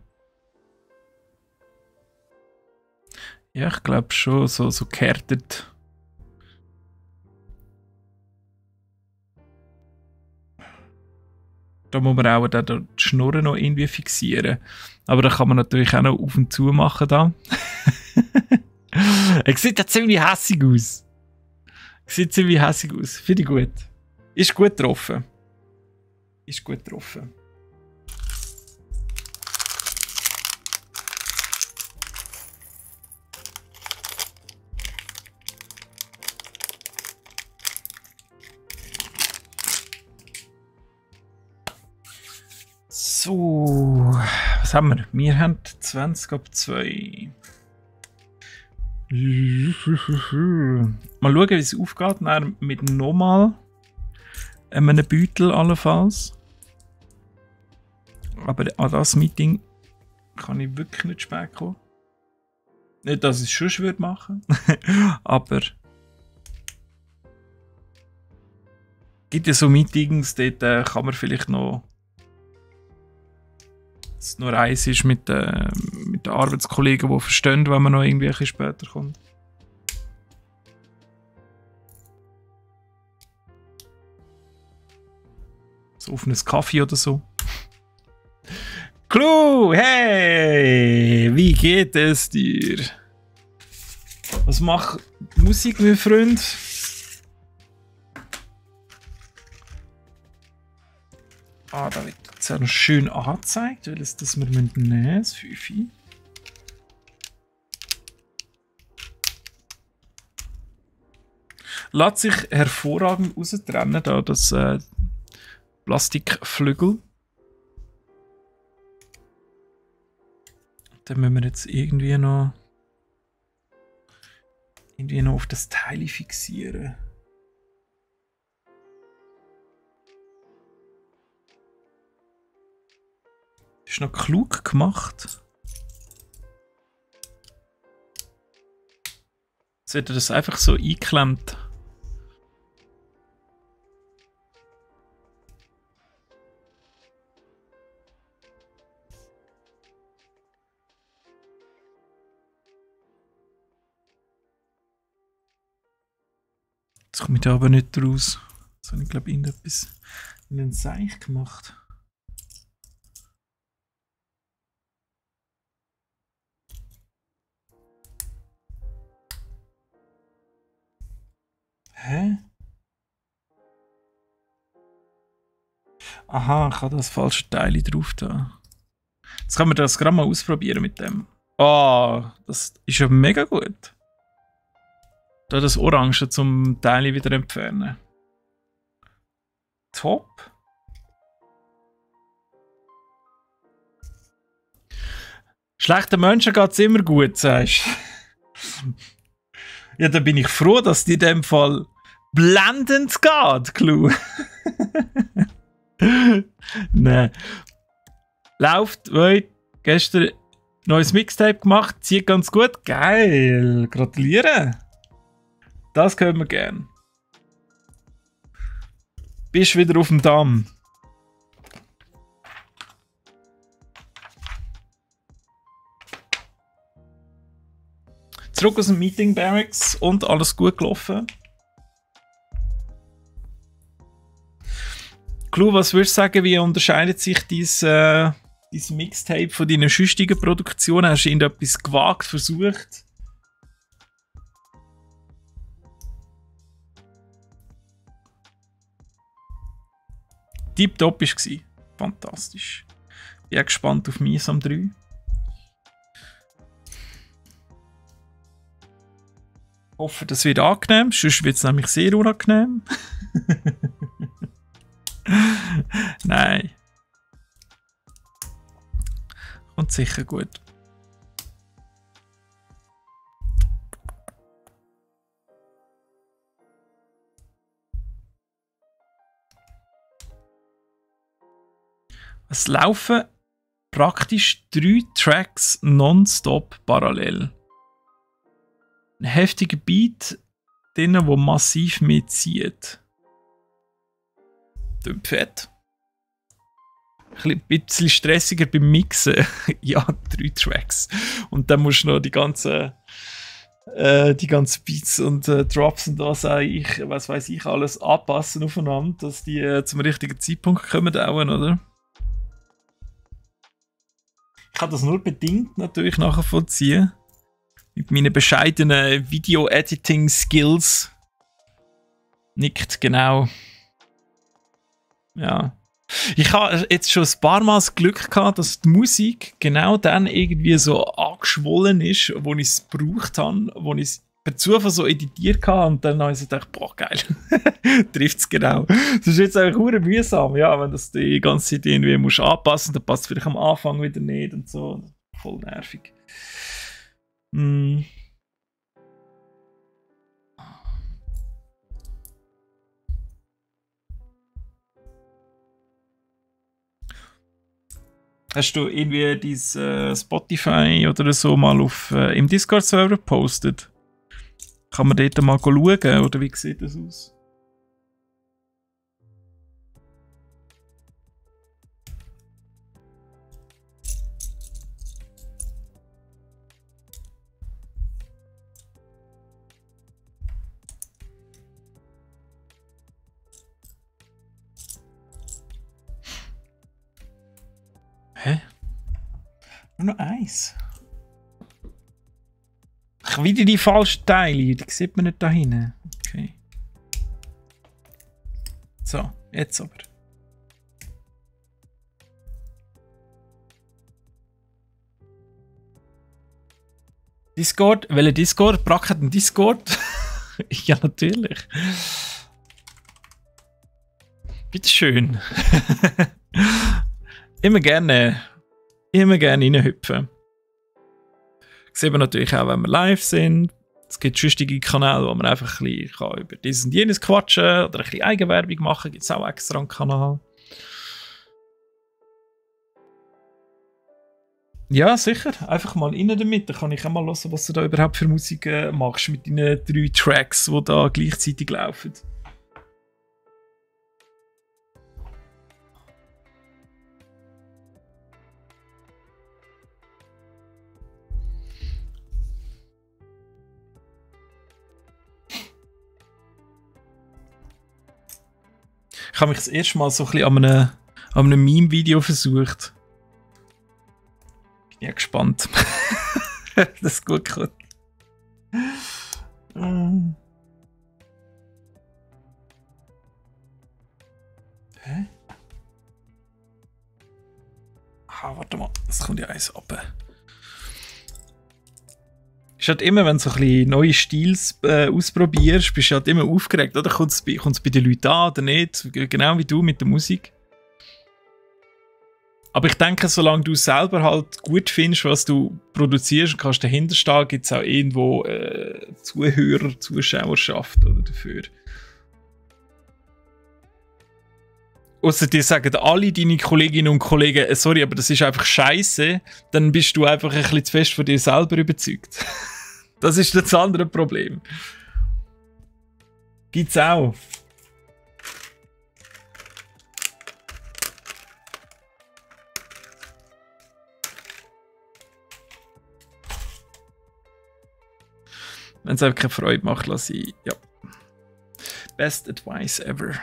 [SPEAKER 1] Ja, ich glaube schon, so gehärtet. Da muss man auch die Schnurren noch irgendwie fixieren. Aber da kann man natürlich auch noch auf und zu machen. Da. Er sieht ja ziemlich hässig aus. Finde ich gut. Ist gut getroffen. So, was haben wir? Wir haben 20 ab 2. Mal schauen, wie es aufgeht. Dann mit nochmal einem Beutel allenfalls. Aber an das Meeting kann ich wirklich nicht spät kommen. Nicht, dass ich es schon würde machen. Aber gibt ja so Meetings, dort kann man vielleicht noch, dass es nur eins ist mit den Arbeitskollegen, die verstehen, wenn man noch irgendwie ein bisschen später kommt. So auf einen Kaffee oder so. Clou, hey! Wie geht es dir? Was macht Musik, mein Freund? Ah, da wird jetzt auch noch schön angezeigt, weil es das wir nehmen müssen, das 5. Lässt sich hervorragend raustrennen, da das Plastikflügel. Dann müssen wir jetzt irgendwie noch auf das Teil fixieren. Ist noch klug gemacht. Jetzt wird das einfach so Jetzt komme ich da aber nicht raus. Jetzt habe ich, glaube ich, irgendetwas in den Seich gemacht. Hä? Aha, ich habe das falsche Teil drauf da. Jetzt können wir das gerade mal ausprobieren mit dem. Oh, das ist ja mega gut. Da das Orange zum Teil wieder entfernen. Top. Schlechten Menschen geht es immer gut, sagst du. Ja, dann bin ich froh, dass dir in dem Fall blendend geht, Clou. Nein. Läuft, weil gestern neues Mixtape gemacht, zieht ganz gut. Geil, gratuliere. Das können wir gern. Bist wieder auf dem Damm. Zurück aus dem Meeting Barracks und alles gut gelaufen. Clou, was würdest du sagen, wie unterscheidet sich dein Mixtape von deinen sonstigen Produktionen? Hast du irgendetwas gewagt, versucht? Tipptopp war es. Fantastisch. Ich bin gespannt auf Miesam 3. Ich hoffe, das wird angenehm, sonst wird es nämlich sehr unangenehm. Nein. Kommt sicher gut. Es laufen praktisch 3 Tracks nonstop parallel. Ein heftiger Beat, der massiv mitzieht. Klingt fett. Ein bisschen stressiger beim Mixen. Ja, 3 Tracks. Und dann musst du noch die ganzen Beats und Drops und was weiß ich, alles anpassen aufeinander, dass die zum richtigen Zeitpunkt kommen, oder? Ich kann das nur bedingt natürlich nachvollziehen. Mit meinen bescheidenen Video-Editing-Skills. Nickt genau. Ja. Ich habe jetzt schon ein paar Mal das Glück gehabt, dass die Musik genau dann irgendwie so angeschwollen ist, wo ich es gebraucht habe, wo ich es per Zufall so editiert habe und dann habe ich so gedacht, boah, geil, trifft es genau. Das ist jetzt eigentlich sehr mühsam, ja, wenn das die ganze Zeit irgendwie musst anpassen, dann passt es vielleicht am Anfang wieder nicht und so. Voll nervig. Hast du irgendwie dein Spotify oder so mal im Discord-Server gepostet? Kann man dort mal schauen, oder wie sieht das aus? Hä? Nur noch eins. Ach, wieder die falschen Teile, die sieht man nicht da hinten. Okay. So, jetzt aber. Discord? Welcher Discord? Brack hat einen Discord? Ja, natürlich. Bitteschön. Immer gerne reinhüpfen. Sehen wir natürlich auch, wenn wir live sind. Es gibt sonstige Kanäle, wo man einfach ein bisschen über dieses und jenes quatschen oder ein bisschen Eigenwerbung machen. Gibt es auch extra einen Kanal. Ja, sicher. Einfach mal rein damit. Dann kann ich auch mal hören, was du da überhaupt für Musik machst mit deinen 3 Tracks, die da gleichzeitig laufen. Ich habe mich das erste Mal so ein bisschen an einem Meme-Video versucht. Bin ja gespannt. Das ist gut kommt. Hä? Ah, warte mal, das kommt ja eins ab. Ist halt immer, wenn du so ein bisschen neue Stils ausprobierst, bist du halt immer aufgeregt, oder? Kommt es bei den Leuten an oder nicht? Genau wie du mit der Musik. Aber ich denke, solange du selber halt gut findest, was du produzierst und kannst dahinter stehen, gibt es auch irgendwo Zuhörer, Zuschauerschaft oder dafür. Außer dir sagen alle deine Kolleginnen und Kollegen, sorry, aber das ist einfach scheiße, dann bist du einfach ein bisschen zu fest von dir selber überzeugt. Das ist das andere Problem. Gibt's auch. Wenn es einfach keine Freude macht, lass ich. Ja. Best advice ever.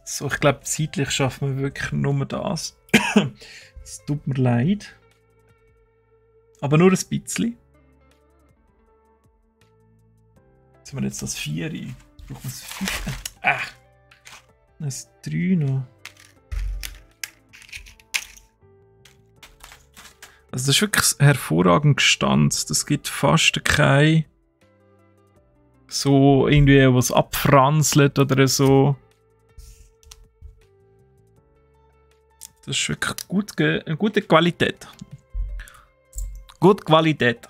[SPEAKER 1] So, ich glaube, zeitlich schaffen wir wirklich nur das. Es tut mir leid. Aber nur ein bisschen. Jetzt haben wir jetzt das 4. Brauchen wir das 5? Das 3 noch. Also das ist wirklich hervorragend gestanzt. Das gibt fast kein so irgendwie was abfranzelt oder so. Das ist wirklich eine gute Qualität. Gute Qualität.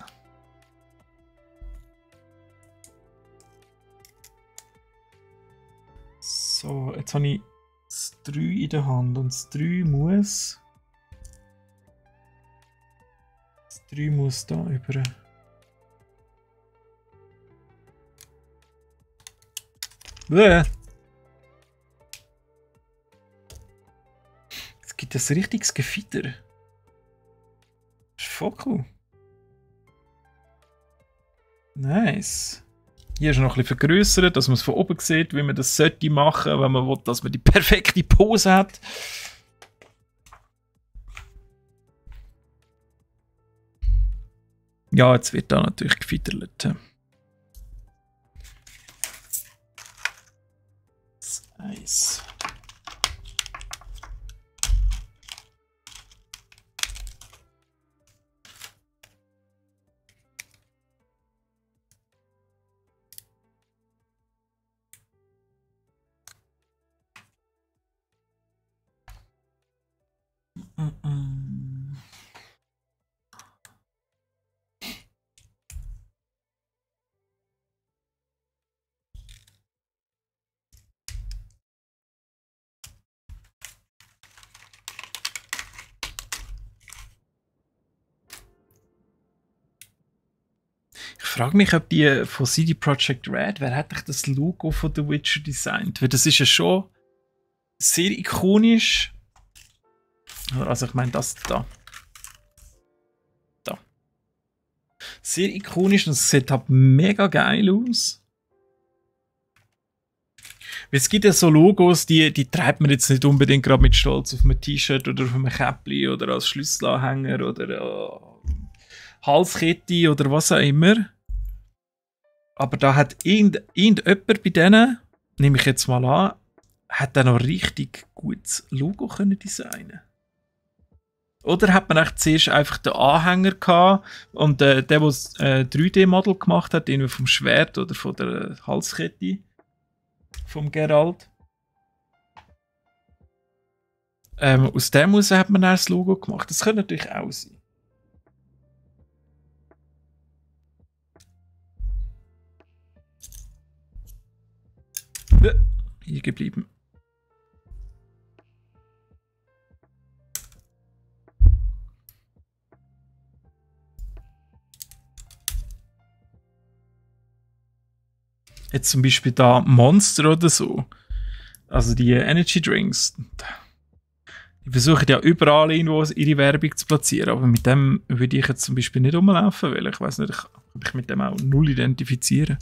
[SPEAKER 1] So, jetzt habe ich das 3 in der Hand und das 3 muss... Das 3 muss da über... Bäh. Es gibt ein richtiges Gefieder. Das ist voll cool. Nice. Hier ist noch ein bisschen vergrößert, dass man es von oben sieht, wie man das sollte machen, wenn man will, dass man die perfekte Pose hat. Ja, jetzt wird da natürlich gefiedert. Das Eis. Ich frage mich, ob die von CD Projekt Red, wer hat eigentlich das Logo von The Witcher designt? Weil das ist ja schon sehr ikonisch. Also ich meine das da. Da. Sehr ikonisch und es sieht halt mega geil aus. Weil es gibt ja so Logos, die treibt man jetzt nicht unbedingt gerade mit Stolz auf einem T-Shirt oder auf einem Käppli oder als Schlüsselanhänger oder Halskette oder was auch immer. Aber da hat irgendjemand bei denen, nehme ich jetzt mal an, hat da noch richtig gutes Logo können designen. Oder hat man echt zuerst einfach den Anhänger gehabt und der das 3D-Model gemacht hat, irgendwie vom Schwert oder von der Halskette vom Geralt. Aus dem heraus hat man dann das Logo gemacht. Das könnte natürlich auch sein. Hier geblieben. Jetzt zum Beispiel da Monster oder so. Also die Energy Drinks. Die versuchen ja überall irgendwo ihre Werbung zu platzieren, aber mit dem würde ich jetzt zum Beispiel nicht rumlaufen, weil ich weiß nicht, ich kann mich mit dem auch null identifizieren.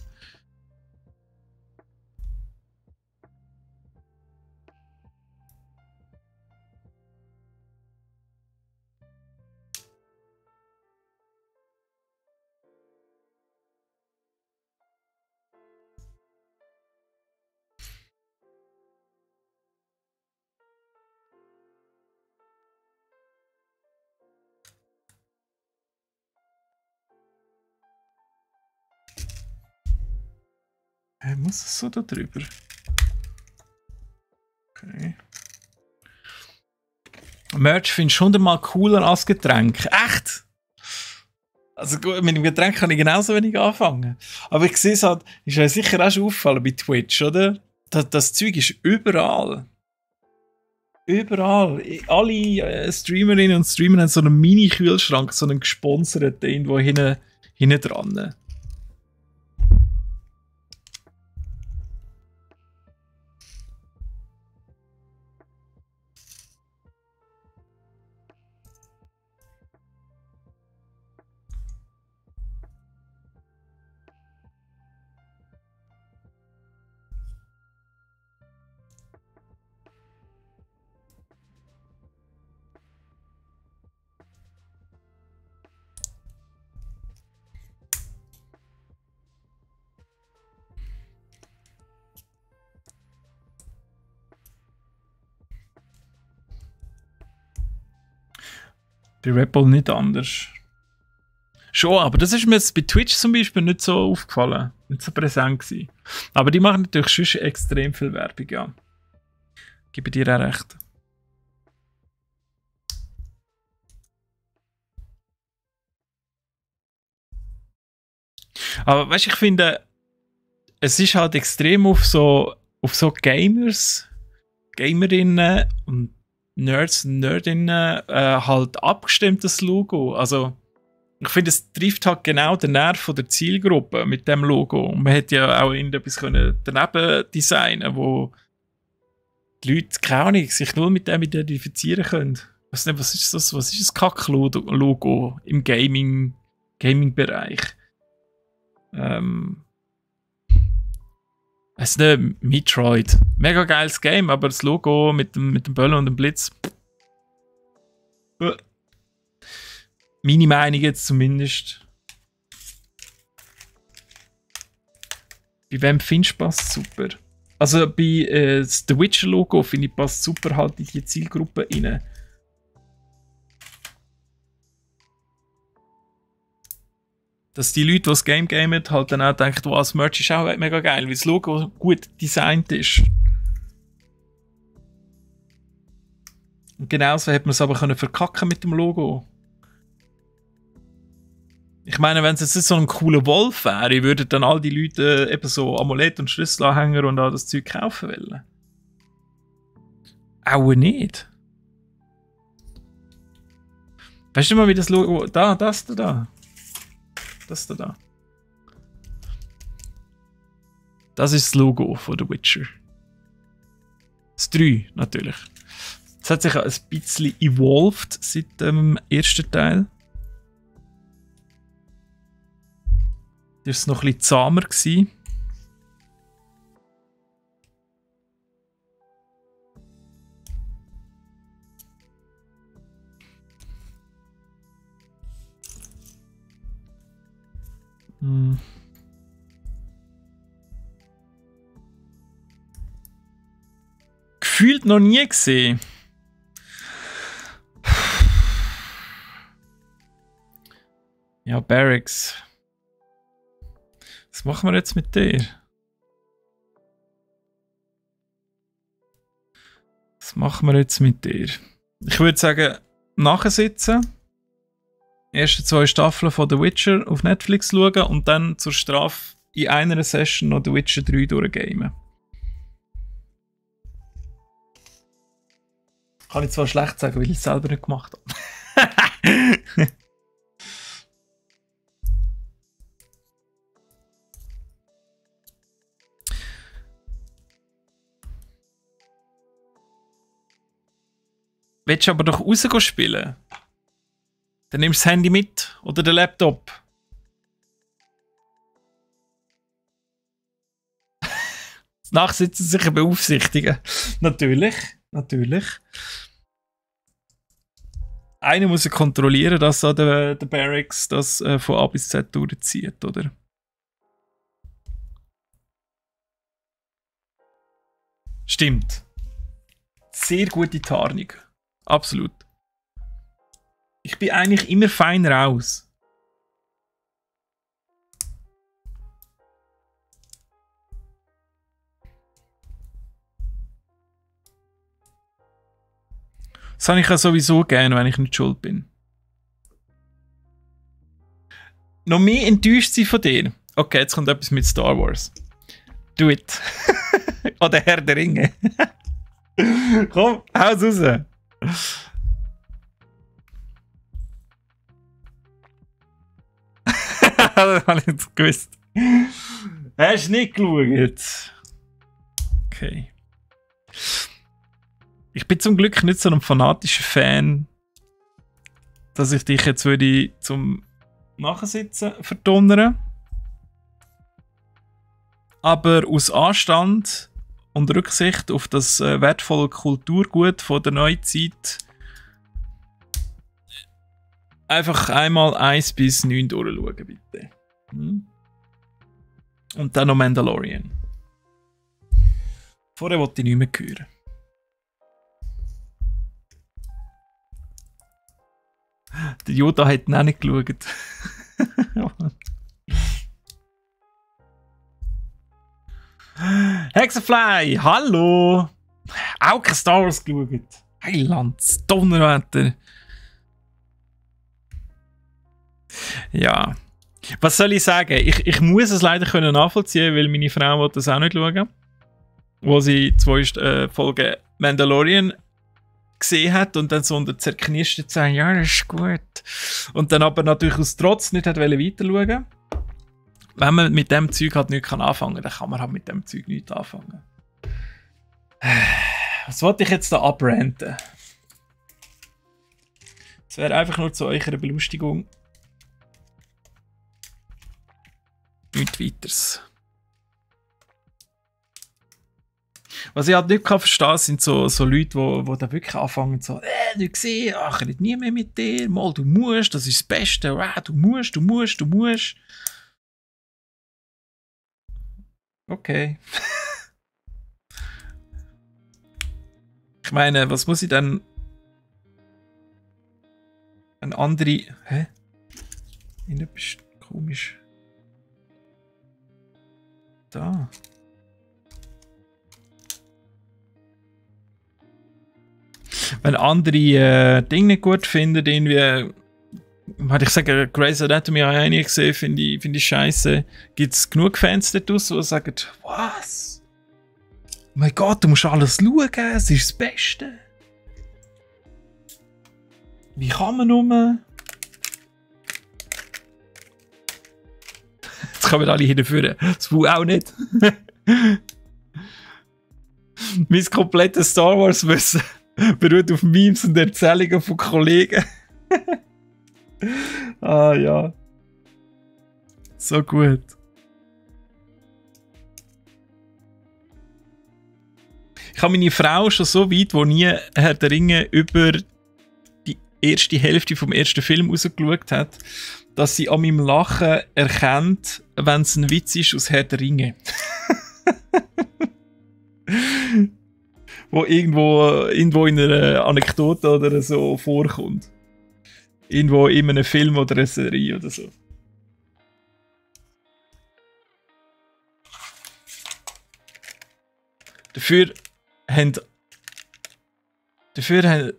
[SPEAKER 1] Muss es so da drüber? Okay. Merch findest du 100-mal cooler als Getränk. Echt? Also gut, mit dem Getränk kann ich genauso wenig anfangen. Aber ich sehe es halt, ist ja sicher auch schon auffallen bei Twitch, oder? Das Zeug ist überall. Überall. Alle Streamerinnen und Streamer haben so einen Mini-Kühlschrank, so einen gesponserten irgendwo hinten dran. Bei Red Bull nicht anders. Schon, aber das ist mir jetzt bei Twitch zum Beispiel nicht so aufgefallen. Nicht so präsent gewesen. Aber die machen natürlich schon extrem viel Werbung, ja. Gebe dir auch recht. Aber weißt du, ich finde, es ist halt extrem auf so Gamers, Gamerinnen und Nerds und Nerdinnen halt abgestimmt, das Logo. Also, ich finde, es trifft halt genau den Nerv von der Zielgruppe mit dem Logo. Und man hätte ja auch irgendetwas daneben designen, wo die Leute, keine Ahnung, sich nur mit dem identifizieren können. Ich weiß nicht, was ist das? Was ist das Kack-Logo im Gaming-Bereich? Weiß nicht, Metroid. Mega geiles Game, aber das Logo mit dem Böllen und dem Blitz. Meine Meinung jetzt zumindest. Bei wem findest du passt super? Also bei das The Witcher Logo finde ich passt super halt in die Zielgruppe rein. Dass die Leute, die das Game gamen, halt dann auch denken, wow, das Merch ist auch mega geil, weil das Logo gut designt ist. Und genauso hätte man es aber verkacken mit dem Logo. Ich meine, wenn es jetzt so ein cooler Wolf wäre, würden dann all die Leute eben so Amulett und Schlüsselanhänger und all das Zeug kaufen wollen. Auch nicht. Weißt du mal, wie das Logo. Das da. Das ist das Logo von The Witcher. Das 3 natürlich. Es hat sich ein bisschen evolved seit dem ersten Teil. Da war es noch ein bisschen zahmer gewesen. Gefühlt noch nie gesehen. Ja, Barracks. Was machen wir jetzt mit dir? Was machen wir jetzt mit dir? Ich würde sagen, nachsitzen. Erste 2 Staffeln von The Witcher auf Netflix schauen und dann zur Strafe in einer Session noch The Witcher 3 durchgamen. Kann ich zwar schlecht sagen, weil ich es selber nicht gemacht habe. willst du aber doch raus spielen. Dann nimmst du das Handy mit oder den Laptop. Das Nachsitzen sicher beaufsichtigen. Natürlich. Einer muss ja kontrollieren, dass der Barracks das von A bis Z durchzieht, oder? Stimmt. Sehr gute Tarnung. Absolut. Ich bin eigentlich immer fein raus. Das habe ich ja sowieso gerne, wenn ich nicht schuld bin. Noch mehr enttäuscht sie von dir. Okay, jetzt kommt etwas mit Star Wars. Do it. Oder Herr der Ringe. Komm, haus raus. Das habe ich nicht gewusst. Hast du nicht geschaut? Okay. Ich bin zum Glück nicht so ein fanatischer Fan, dass ich dich jetzt würde zum Nachsitzen verdonnern. Aber aus Anstand und Rücksicht auf das wertvolle Kulturgut von der Neuzeit einfach einmal 1 bis 9 durchschauen, bitte. Und dann noch Mandalorian. Vorher wollte ich nicht mehr hören. Der Yoda hat ihn auch nicht geschaut. Hexenfly, hallo! Auch kein Star Wars geschaut. Heilands, Donnerwetter. Ja. Was soll ich sagen? Ich muss es leider können nachvollziehen, weil meine Frau will das auch nicht schauen. Wo sie 2 Folgen Mandalorian gesehen hat und dann so unter zerknirscht sagen, ja, das ist gut. Und dann aber natürlich aus Trotz nicht weiter schauen. Wenn man mit dem Zeug halt nichts anfangen kann, dann kann man halt mit dem Zeug nichts anfangen. Was wollte ich jetzt da abranten? Das wäre einfach nur zu eurer Belustigung. Nichts weiteres. Was ich halt nicht verstehen kann, sind so Leute, die da wirklich anfangen so, du siehst, ach, ich rede nie mehr mit dir, mal, du musst, das ist das Beste, du musst. Okay. Ich meine, was muss ich dann... Eine andere... Hä? Irgendetwas komisch. Da. Wenn andere Dinge nicht gut finden, irgendwie... Hätte ich sagen, Grey's Anatomy habe ich einige gesehen, finde ich scheiße. Gibt es genug Fans da draussen, die sagen, was? Oh mein Gott, du musst alles schauen, es ist das Beste. Wie kann man nur? Jetzt kommen alle hinführen. Das will auch nicht. Mein komplettes Star Wars Wissen beruht auf Memes und Erzählungen von Kollegen. Ah ja. So gut. Ich habe meine Frau schon so weit, wo nie Herr der Ringe über die erste Hälfte vom ersten Film rausgeschaut hat, dass sie an meinem Lachen erkennt, wenn es ein Witz ist aus Herr der Ringe. Wo irgendwo in einer Anekdote oder so vorkommt. Irgendwo in einem Film oder einer Serie oder so. Dafür haben...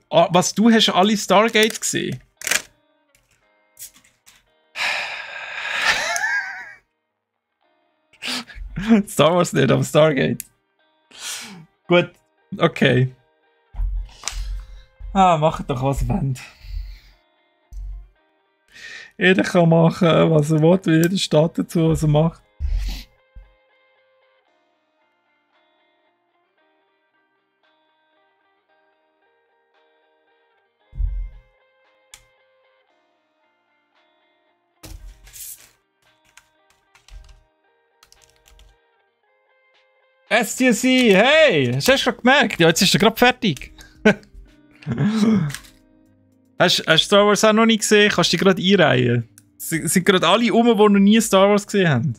[SPEAKER 1] Was, du hast alle Stargate gesehen? Star Wars nicht, aber Stargate. Gut, okay. Macht doch, was ihr wollt. Jeder kann machen, was er will, jeder steht dazu, was er macht. STC, hey! Hast du gerade gemerkt? Ja, jetzt ist er gerade fertig. Hast du Star Wars auch noch nicht gesehen? Kannst du dich gerade einreihen? Sind gerade alle die noch nie Star Wars gesehen haben.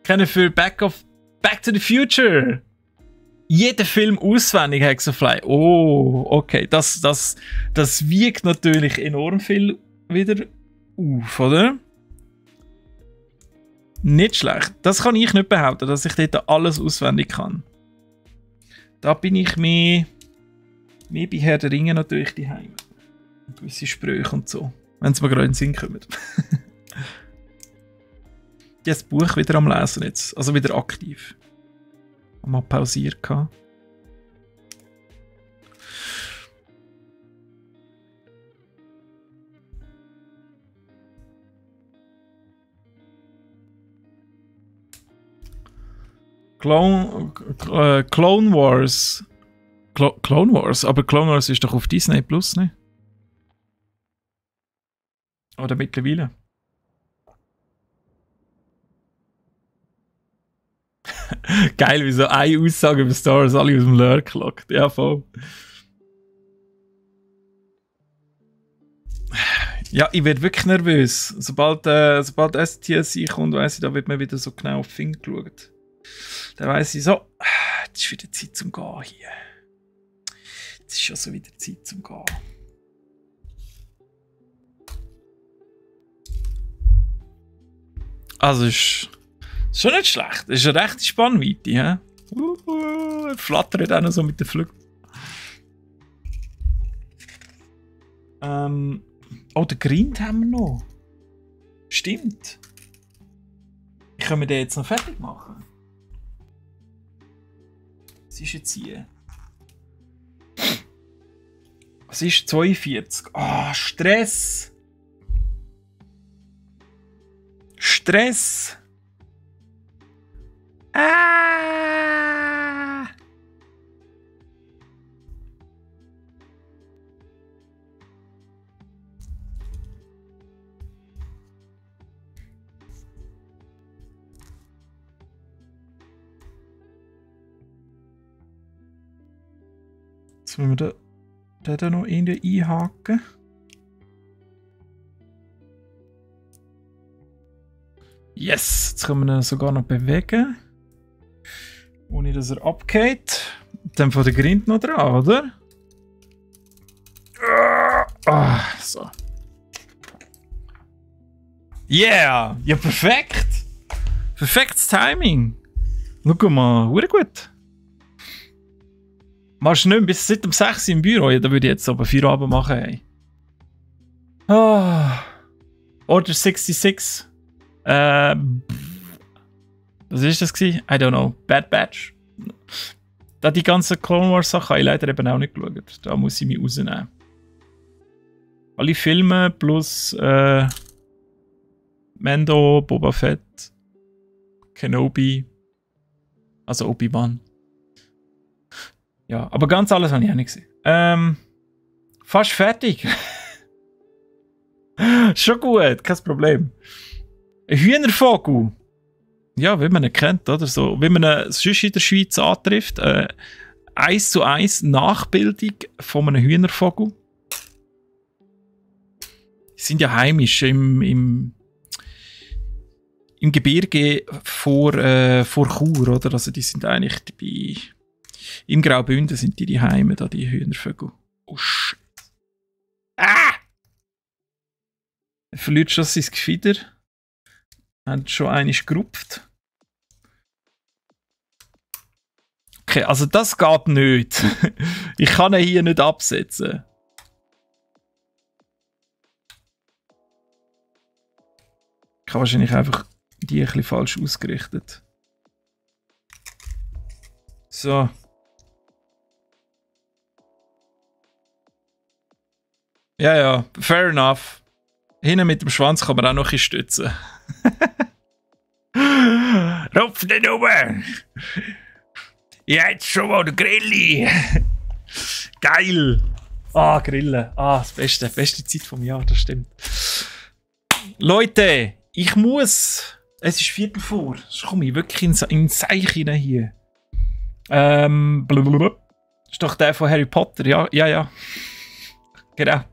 [SPEAKER 1] Kennen für Back to the Future. Jeder Film auswendig, Hexafly. Oh, okay. Das wiegt natürlich enorm viel wieder auf, oder? Nicht schlecht. Das kann ich nicht behaupten, dass ich dort alles auswendig kann. Da bin ich mehr bei Herr der Ringe natürlich daheim. Gewisse Sprüche und so. Wenn es mir gerade in den Sinn kommt. Ich habe das Buch wieder am Lesen jetzt. Also wieder aktiv. Mal pausiert gehabt. Clone Wars. Clone Wars? Aber Clone Wars ist doch auf Disney Plus, ne? Oder mittlerweile? Geil, wie so eine Aussage über Star Wars alle aus dem Lurk lockt. Ja, voll. Ja, ich werde wirklich nervös. Sobald STS kommt, weiss ich, da wird mir wieder so genau auf die Finger geschaut. Dann weiss ich so, jetzt ist wieder Zeit zum Gehen hier. Jetzt ist schon so wieder Zeit zum Gehen. Also ist schon nicht schlecht. Das ist eine rechte Spannweite, hä? Flattert auch noch so mit den Flügeln. Oh, den Grind haben wir noch. Stimmt. Können wir den jetzt noch fertig machen? Was ist jetzt hier? Was ist 42? Ah, Stress! Stress! Ah! Jetzt müssen wir den da noch irgendwie einhaken. Yes! Jetzt können wir ihn sogar noch bewegen. Ohne dass er abgeht. Dann von der Grind noch dran, oder? So. Yeah! Ja, perfekt! Perfektes Timing! Schau mal, sehr gut. Machst du nicht bis seit um 6 Uhr im Büro? Ja, da würde ich jetzt aber 4 Abend machen. Hey. Order 66. Was ist das gewesen? I don't know. Bad Batch. Da die ganzen Clone Wars Sachen habe ich leider eben auch nicht geschaut. Da muss ich mich rausnehmen. Alle Filme plus Mando, Boba Fett, Kenobi, also Obi-Wan. Ja, aber ganz alles habe ich auch nicht gesehen. Fast fertig. Schon gut, kein Problem. Ein Hühnervogel. Ja, wie man ihn kennt, oder so. Wie man ihn sonst in der Schweiz antrifft. 1:1 Nachbildung von einem Hühnervogel. Die sind ja heimisch im Gebirge vor Chur, oder? Also die sind eigentlich im Graubünden sind die Heime, da die Hühnervögel. Oh shit. Ah! Er verliert schon sein Gefieder. Hat schon einiges gerupft. Okay, also das geht nicht. Ich kann ihn hier nicht absetzen. Ich habe wahrscheinlich einfach die ein bisschen falsch ausgerichtet. So. Ja, fair enough. Hinten mit dem Schwanz kann man auch noch ein bisschen stützen. Rupf den oben! Ja, jetzt schon mal der Grilli! Geil! Grillen. Das beste Zeit vom Jahr, das stimmt. Leute, ich muss Es ist Viertel vor. Sonst komme ich wirklich in Seich rein hier. Blablabla. Das ist doch der von Harry Potter, ja. Ja. Genau.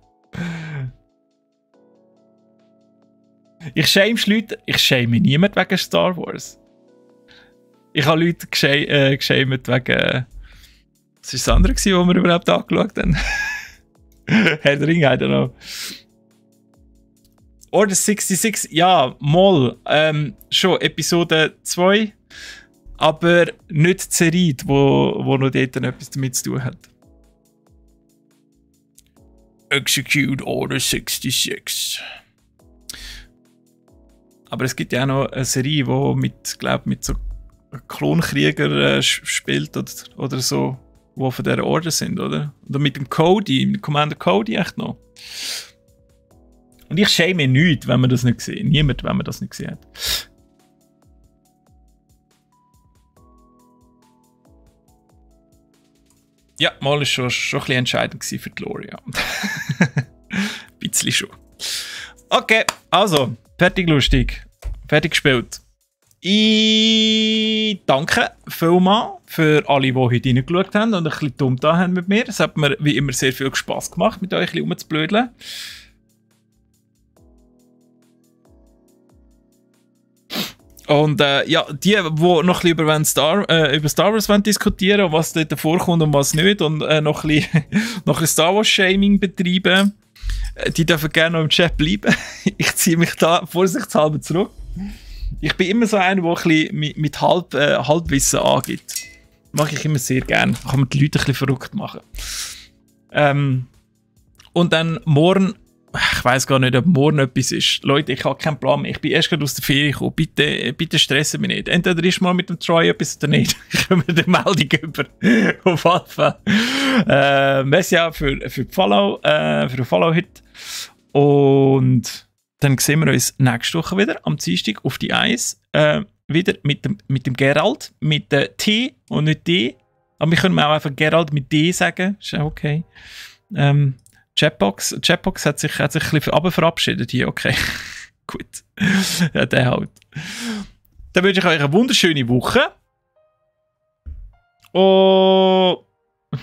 [SPEAKER 1] Ich schäme niemanden wegen Star Wars. Ich habe Leute geschämt wegen... Was war das andere, was wir überhaupt angeschaut haben? Herr der Ring, I don't know. Order 66, ja, mal. Schon Episode 2. Aber nicht die Serie, wo noch dort etwas damit zu tun hat. Execute Order 66. Aber es gibt ja auch noch eine Serie, die mit so Klonkriegern spielt oder so, die von dieser Order sind, oder? Oder mit dem Cody, mit Commander Cody echt noch. Und ich schäme mich nicht, wenn man das nicht sieht. Niemand, wenn man das nicht gesehen hat. Ja, mal war schon ein bisschen entscheidend für die Lore, ja. Ein bisschen schon. Okay, also, fertig lustig. Fertig gespielt. Ich danke vielmals für alle, die heute reingeschaut haben und ein bisschen dumm da haben mit mir. Es hat mir wie immer sehr viel Spass gemacht, mit euch ein bisschen rumzublödeln. Und ja, die noch ein bisschen über Star Wars diskutieren und was dort vorkommt und was nicht und noch ein bisschen Star Wars Shaming betreiben, die dürfen gerne noch im Chat bleiben. Ich ziehe mich da vorsichtshalber zurück. Ich bin immer so einer, der ein bisschen mit Halbwissen angibt. Mache ich immer sehr gerne. Kann man die Leute ein bisschen verrückt machen. Und dann morgen, ich weiss gar nicht, ob morgen etwas ist. Leute, ich habe keinen Plan mehr. Ich bin erst gerade aus der Ferien gekommen. Bitte stressen mich nicht. Entweder ist mal mit dem Troy etwas oder nicht. Ich komme mir die Meldung über. Auf jeden Fall. Merci auch für den Follow heute. Und dann sehen wir uns nächste Woche wieder am Dienstag auf die Eis. Wieder mit dem Gerald, mit der T und nicht D. Aber wir können auch einfach Gerald mit D sagen. Ist auch okay. Chatbox hat sich ein bisschen verabschiedet hier. Okay. Gut. Ja, der halt. Dann wünsche ich euch eine wunderschöne Woche. Und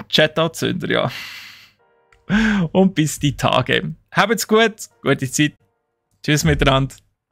[SPEAKER 1] Chat-Anzünder, ja. Und bis die Tage. Habt's gut, gute Zeit. Tschüss miteinander.